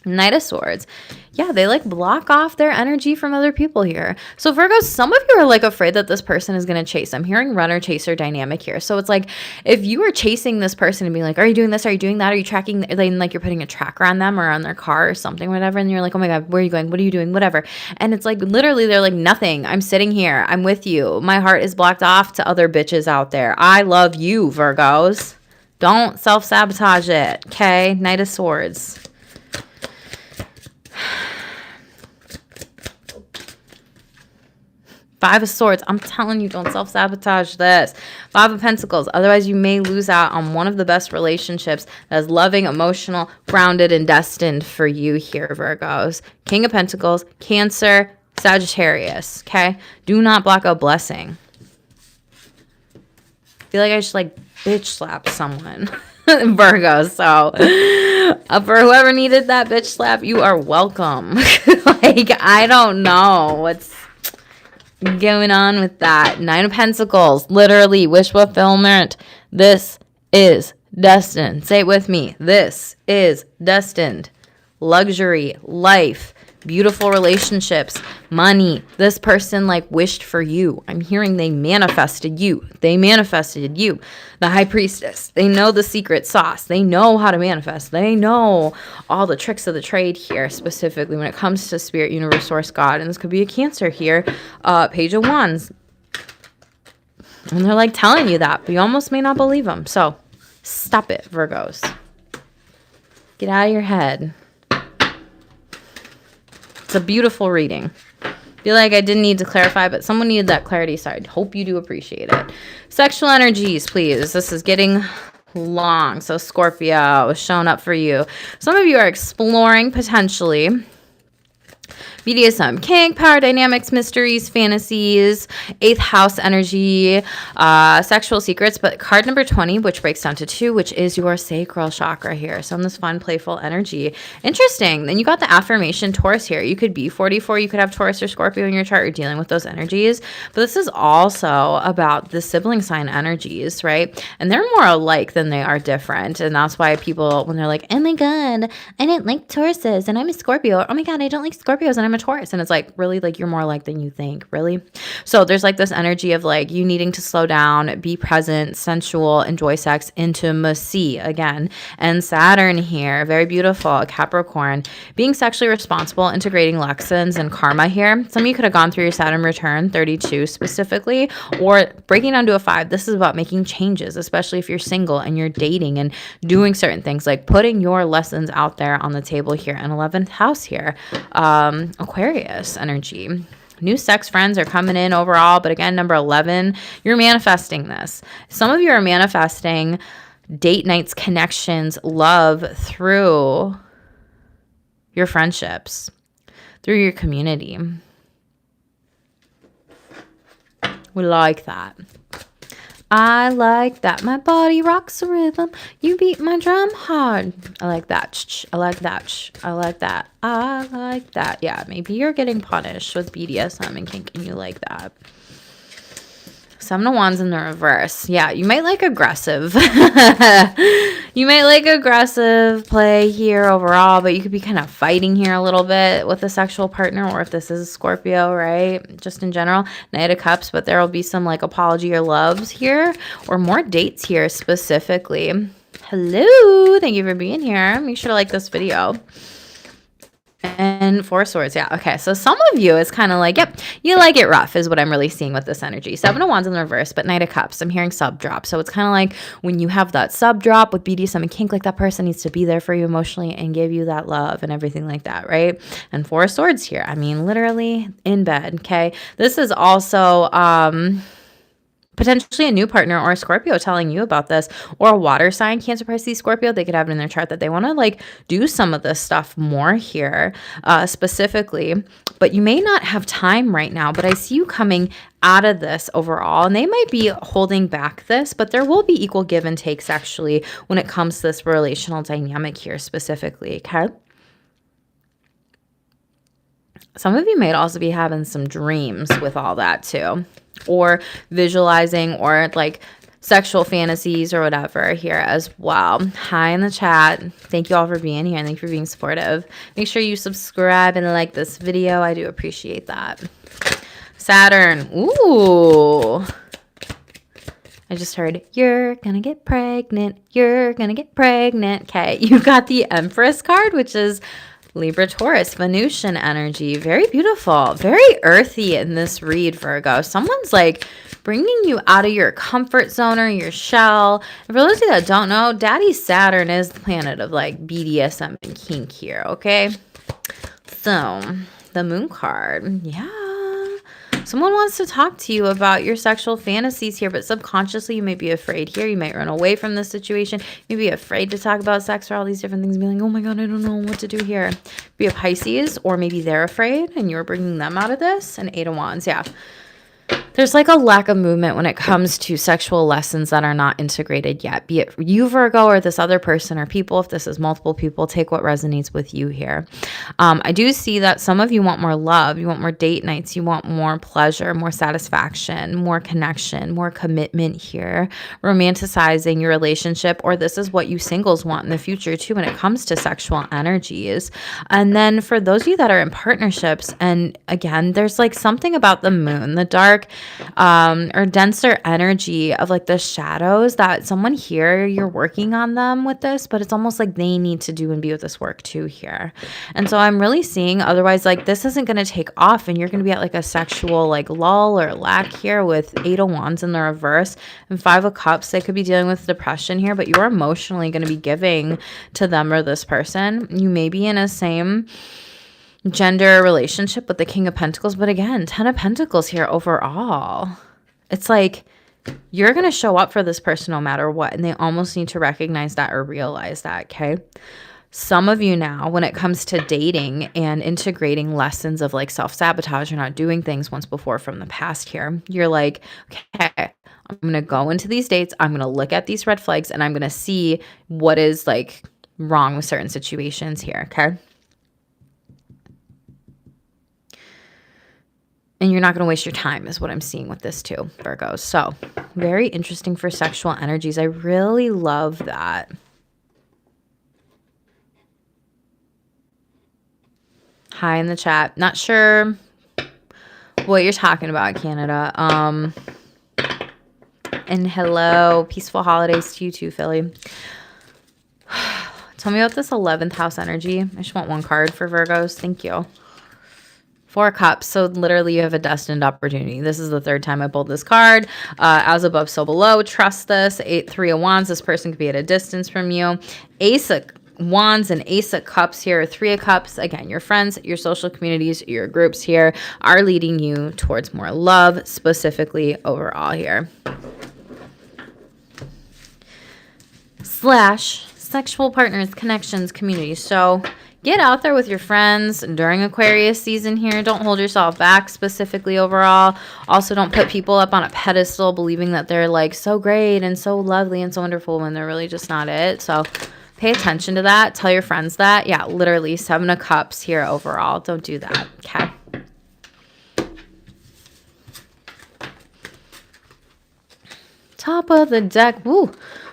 Knight of Swords. Yeah, they like block off their energy from other people here. So Virgos, some of you are like afraid that this person is going to chase. I'm hearing runner chaser dynamic here. So it's like if you are chasing this person and being like, are you doing this? Are you doing that? Are you tracking? Then like you're putting a tracker on them or on their car or something, whatever. And you're like, oh my God, where are you going? What are you doing? Whatever. And it's like literally they're like, nothing. I'm sitting here. I'm with you. My heart is blocked off to other bitches out there. I love you, Virgos. Don't self-sabotage it. Okay? Knight of Swords. Five of Swords. I'm telling you, don't self-sabotage this. 5 of Pentacles. Otherwise, you may lose out on one of the best relationships that is loving, emotional, grounded, and destined for you here, Virgos. King of Pentacles, Cancer, Sagittarius. Okay? Do not block a blessing. I feel like I should like bitch slap someone. Virgo. So for whoever needed that bitch slap, you are welcome. Like, I don't know what's going on with that. 9 of Pentacles, literally wish fulfillment. This is destined. Say it with me. This is destined. Luxury, life, beautiful relationships, money. This person like wished for you. I'm hearing they manifested you. They manifested you. The High Priestess. They know the secret sauce. They know how to manifest. They know all the tricks of the trade here, specifically when it comes to spirit, universe, source, God. And this could be a Cancer here. Page of Wands. And they're like telling you that, but you almost may not believe them. So stop it, Virgos. Get out of your head. It's a beautiful reading. I feel like I didn't need to clarify, but someone needed that clarity, so I hope you do appreciate it. Sexual energies, please. This is getting long. So Scorpio is showing up for you. Some of you are exploring potentially BDSM, kink, power dynamics, mysteries, fantasies, 8th house energy, sexual secrets, but card number 20, which breaks down to 2, which is your sacral chakra here. So in this fun, playful energy. Interesting. Then you got the affirmation Taurus here. You could be 44. You could have Taurus or Scorpio in your chart. You're dealing with those energies. But this is also about the sibling sign energies, right? And they're more alike than they are different. And that's why people, when they're like, oh my God, I didn't like Tauruses and I'm a Scorpio. Oh my God, I don't like Scorpios and I'm a Taurus. And it's like, really, like you're more alike than you think, really. So there's like this energy of like you needing to slow down, be present, sensual, enjoy sex, intimacy again. And Saturn here, very beautiful, Capricorn, being sexually responsible, integrating lessons and karma here. Some of you could have gone through your Saturn return, 32 specifically, or breaking down to a 5. This is about making changes, especially if you're single and you're dating and doing certain things, like putting your lessons out there on the table here. And 11th house here, Aquarius energy. New sex friends are coming in overall, but again, number 11, you're manifesting this. Some of you are manifesting date nights, connections, love through your friendships, through your community. We like that. I like that. My body rocks the rhythm. You beat my drum hard. I like that. I like that. I like that. I like that. Yeah, maybe you're getting punished with BDSM and kink and you like that. Seven of Wands in the reverse. Yeah, you might like aggressive. You might like aggressive play here overall, but you could be kind of fighting here a little bit with a sexual partner, or if this is a Scorpio, right? Just in general, Knight of Cups, but there will be some like apology or loves here, or more dates here specifically. Hello, thank you for being here. Make sure to like this video. And Four of Swords. Yeah. Okay. So some of you is kind of like, yep, you like it rough is what I'm really seeing with this energy. Seven of Wands in the reverse, but Knight of Cups. I'm hearing sub drop. So it's kind of like when you have that sub drop with BDSM and kink, like that person needs to be there for you emotionally and give you that love and everything like that. Right. And Four of Swords here. I mean, literally in bed. Okay. This is also, potentially a new partner or a Scorpio telling you about this, or a water sign, Cancer, Pisces, Scorpio. They could have it in their chart that they want to like do some of this stuff more here specifically, but you may not have time right now, but I see you coming out of this overall, and they might be holding back this, but there will be equal give and takes actually when it comes to this relational dynamic here specifically. Okay. Some of you might also be having some dreams with all that too, or visualizing, or like sexual fantasies or whatever here as well. Hi in the chat. Thank you all for being here and thank you for being supportive. Make sure you subscribe and like this video. I do appreciate that. Saturn. Ooh. I just heard, you're gonna get pregnant. You're gonna get pregnant. Okay, you got the Empress card, which is Libra, Taurus, Venusian energy. Very beautiful, very earthy in this read, Virgo. Someone's like bringing you out of your comfort zone or your shell. And for those of you that don't know, Daddy Saturn is the planet of like BDSM and kink here, okay? So, the Moon card, yeah. Someone wants to talk to you about your sexual fantasies here, but subconsciously you may be afraid here. You might run away from this situation. You may be afraid to talk about sex or all these different things. Be like, oh my God, I don't know what to do here. Be a Pisces, or maybe they're afraid and you're bringing them out of this. And Eight of Wands, yeah. There's like a lack of movement when it comes to sexual lessons that are not integrated yet. Be it you, Virgo, or this other person or people. If this is multiple people, take what resonates with you here. I do see that some of you want more love. You want more date nights. You want more pleasure, more satisfaction, more connection, more commitment here. Romanticizing your relationship, or this is what you singles want in the future too when it comes to sexual energies. And then for those of you that are in partnerships, and again, there's like something about the moon, the dark or denser energy of like the shadows, that someone here, you're working on them with this, but it's almost like they need to do and be with this work too here. And so I'm really seeing, otherwise like this isn't going to take off and you're going to be at like a sexual like lull or lack here with Eight of Wands in the reverse and Five of Cups. They could be dealing with depression here, but you're emotionally going to be giving to them or this person. You may be in a same gender relationship with the King of Pentacles, but again, Ten of Pentacles here overall. It's like you're going to show up for this person no matter what, and they almost need to recognize that or realize that, okay? Some of you now, when it comes to dating and integrating lessons of like self-sabotage or not doing things once before from the past here, you're like, okay, I'm going to go into these dates, I'm going to look at these red flags, and I'm going to see what is like wrong with certain situations here, okay? And you're not going to waste your time is what I'm seeing with this too, Virgos. So very interesting for sexual energies. I really love that. Hi in the chat. Not sure what you're talking about, Canada. And hello. Peaceful holidays to you too, Philly. Tell me about this 11th house energy. I just want one card for Virgos. Thank you. Four of Cups. So literally you have a destined opportunity. This is the third time I pulled this card. As above, so below. Trust this. Three of Wands. This person could be at a distance from you. Ace of Wands and Ace of Cups here, or Three of Cups. Again, your friends, your social communities, your groups here are leading you towards more love, specifically overall here. Slash sexual partners, connections, community. So get out there with your friends during Aquarius season here. Don't hold yourself back, specifically overall. Also, don't put people up on a pedestal believing that they're like so great and so lovely and so wonderful when they're really just not it. So pay attention to that. Tell your friends that. Yeah, literally 7 of Cups here overall. Don't do that. Okay. Top of the deck. Woo.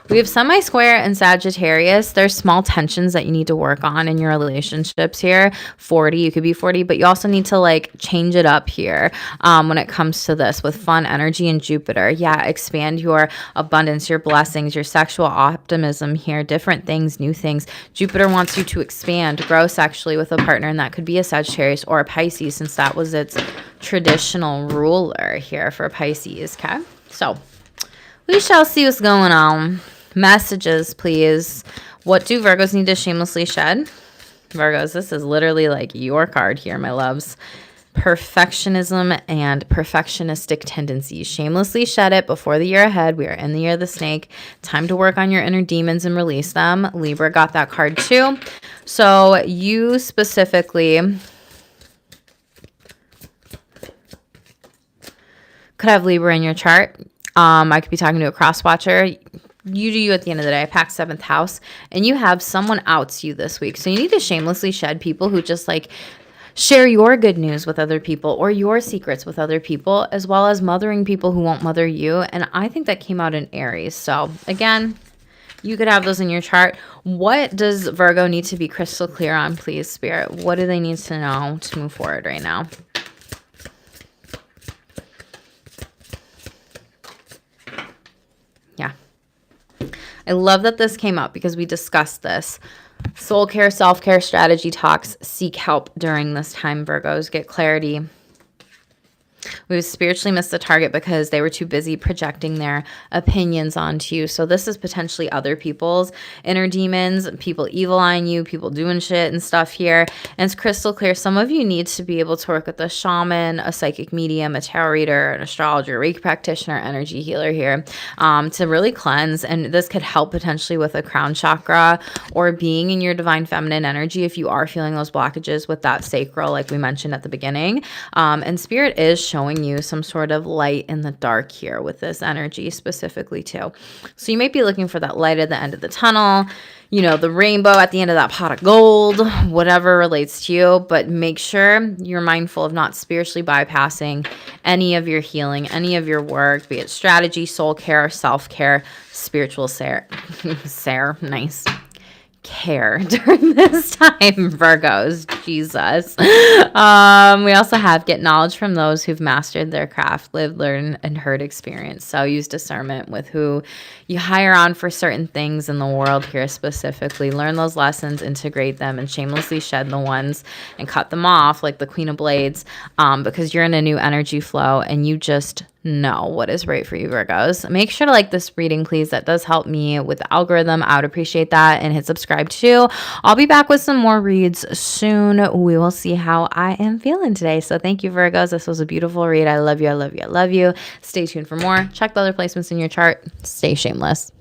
We have semi-square and Sagittarius. There's small tensions that you need to work on in your relationships here. 40, you could be 40, but you also need to like change it up here when it comes to this with fun energy and Jupiter. Yeah, expand your abundance, your blessings, your sexual optimism here, different things, new things. Jupiter wants you to expand, grow sexually with a partner, and that could be a Sagittarius or a Pisces since that was its traditional ruler here for Pisces, okay? So we shall see what's going on. Messages, please. What do Virgos need to shamelessly shed? Virgos, this is literally like your card here, my loves. Perfectionism and perfectionistic tendencies. Shamelessly shed it before the year ahead. We are in the year of the snake. Time to work on your inner demons and release them. Libra got that card too. So you specifically could have Libra in your chart. I could be talking to a cross watcher. You do you at the end of the day. I packed 7th house and you have someone outs you this week. So you need to shamelessly shed people who just like share your good news with other people or your secrets with other people, as well as mothering people who won't mother you. And I think that came out in Aries. So again, you could have those in your chart. What does Virgo need to be crystal clear on, please, Spirit? What do they need to know to move forward right now? Yeah. I love that this came up because we discussed this. Soul care, self-care strategy talks. Seek help during this time, Virgos. Get clarity. We spiritually missed the target because they were too busy projecting their opinions onto you. So this is potentially other people's inner demons, people evil eyeing you, people doing shit and stuff here. And it's crystal clear. Some of you need to be able to work with a shaman, a psychic medium, a tarot reader, an astrologer, Reiki practitioner, energy healer here to really cleanse. And this could help potentially with a crown chakra or being in your divine feminine energy if you are feeling those blockages with that sacral, like we mentioned at the beginning. And spirit is showing you some sort of light in the dark here with this energy specifically too. So you might be looking for that light at the end of the tunnel, you know, the rainbow at the end of that pot of gold, whatever relates to you, but make sure you're mindful of not spiritually bypassing any of your healing, any of your work, be it strategy, soul care, self-care, spiritual nice. Care during this time, Virgos. Jesus. We also have get knowledge from those who've mastered their craft, lived, learned, and heard experience. So use discernment with who you hire on for certain things in the world here specifically. Learn those lessons, integrate them, and shamelessly shed the ones and cut them off like the Queen of Blades because you're in a new energy flow and you just know what is right for you, Virgos. Make sure to like this reading, please. That does help me with the algorithm. I would appreciate that. And hit subscribe too. I'll be back with some more reads soon. We will see how I am feeling today. So thank you, Virgos. This was a beautiful read. I love you. I love you. I love you. Stay tuned for more. Check the other placements in your chart. Stay shameless.